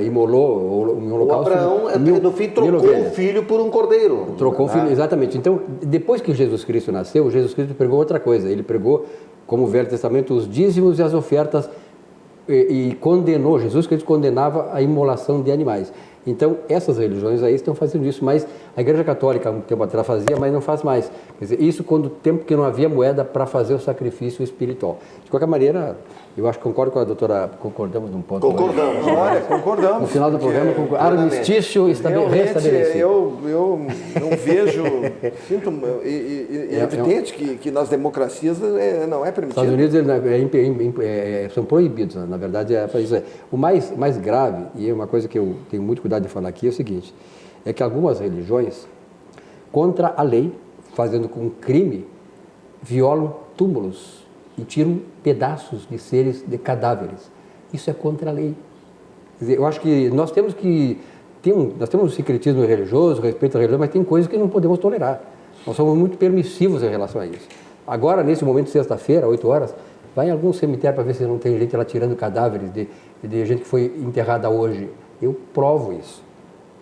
imolou em holocausto. O Abraão, no fim, trocou o filho por um cordeiro. Trocou o filho, exatamente. Então, depois que Jesus Cristo nasceu, Jesus Cristo pregou outra coisa. Ele pregou, como o Velho Testamento, os dízimos e as ofertas e condenou, Jesus Cristo condenava a imolação de animais. Então, essas religiões aí estão fazendo isso, mas a Igreja Católica, um tempo atrás fazia, mas não faz mais. Quer dizer, isso quando o tempo que não havia moeda para fazer o sacrifício espiritual. De qualquer maneira, eu acho que concordo com a doutora, concordamos num ponto. Concordamos. Olha, concordamos. No final do programa, armistício restabelecido. Eu não vejo, é evidente que nas democracias não é permitido. Nos Estados Unidos são proibidos, na verdade isso é. O mais grave, e é uma coisa que eu tenho muito cuidado de falar aqui, é o seguinte, é que algumas religiões, contra a lei, fazendo com crime, violam túmulos e tiram pedaços de seres, de cadáveres. Isso é contra a lei. Quer dizer, eu acho que nós temos nós temos o secretismo religioso, respeito à religião, mas tem coisas que não podemos tolerar. Nós somos muito permissivos em relação a isso. Agora, nesse momento, sexta-feira, 8 horas, vai em algum cemitério para ver se não tem gente lá tirando cadáveres de gente que foi enterrada hoje. Eu provo isso.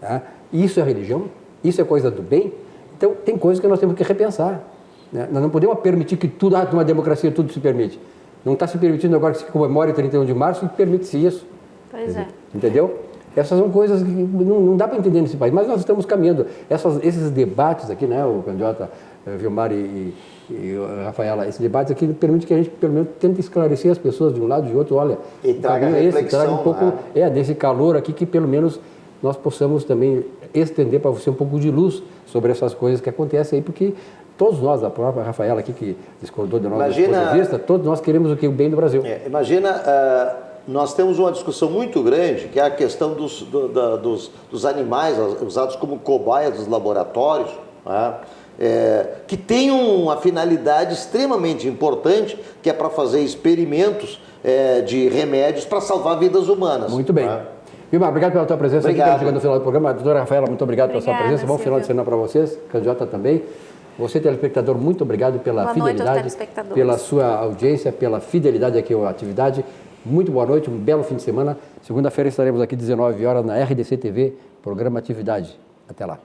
Tá? Isso é religião? Isso é coisa do bem? Então, tem coisas que nós temos que repensar. Né? Nós não podemos permitir que tudo, numa democracia, tudo se permite. Não está se permitindo agora que se comemore 31 de março e permite-se isso. Pois é. Entendeu? Essas são coisas que não dá para entender nesse país, mas nós estamos caminhando. Esses debates aqui, né, o candidato Vilmar e Rafaela, esses debates aqui permitem que a gente, pelo menos, tente esclarecer as pessoas de um lado e de outro. Olha, e traga reflexão, traga um pouco desse calor aqui, que pelo menos nós possamos também estender para você um pouco de luz sobre essas coisas que acontecem aí, porque todos nós, a própria Rafaela aqui, que discordou de nós do ponto de vista, todos nós queremos o bem do Brasil. Imagina, nós temos uma discussão muito grande, que é a questão dos animais usados como cobaias dos laboratórios, né? Que tem uma finalidade extremamente importante, que é para fazer experimentos de remédios para salvar vidas humanas. Muito bem. Vilmar, obrigado pela tua presença. Obrigado. Aqui, chegando no final do programa. Doutora Rafaela, muito obrigado pela sua presença. Bom final de semana para vocês. Candidata também. Você, telespectador, muito obrigado pela fidelidade, pela sua audiência, pela fidelidade aqui à atividade. Muito boa noite, um belo fim de semana. Segunda-feira estaremos aqui 19 horas na RDC TV, programa Atividade. Até lá.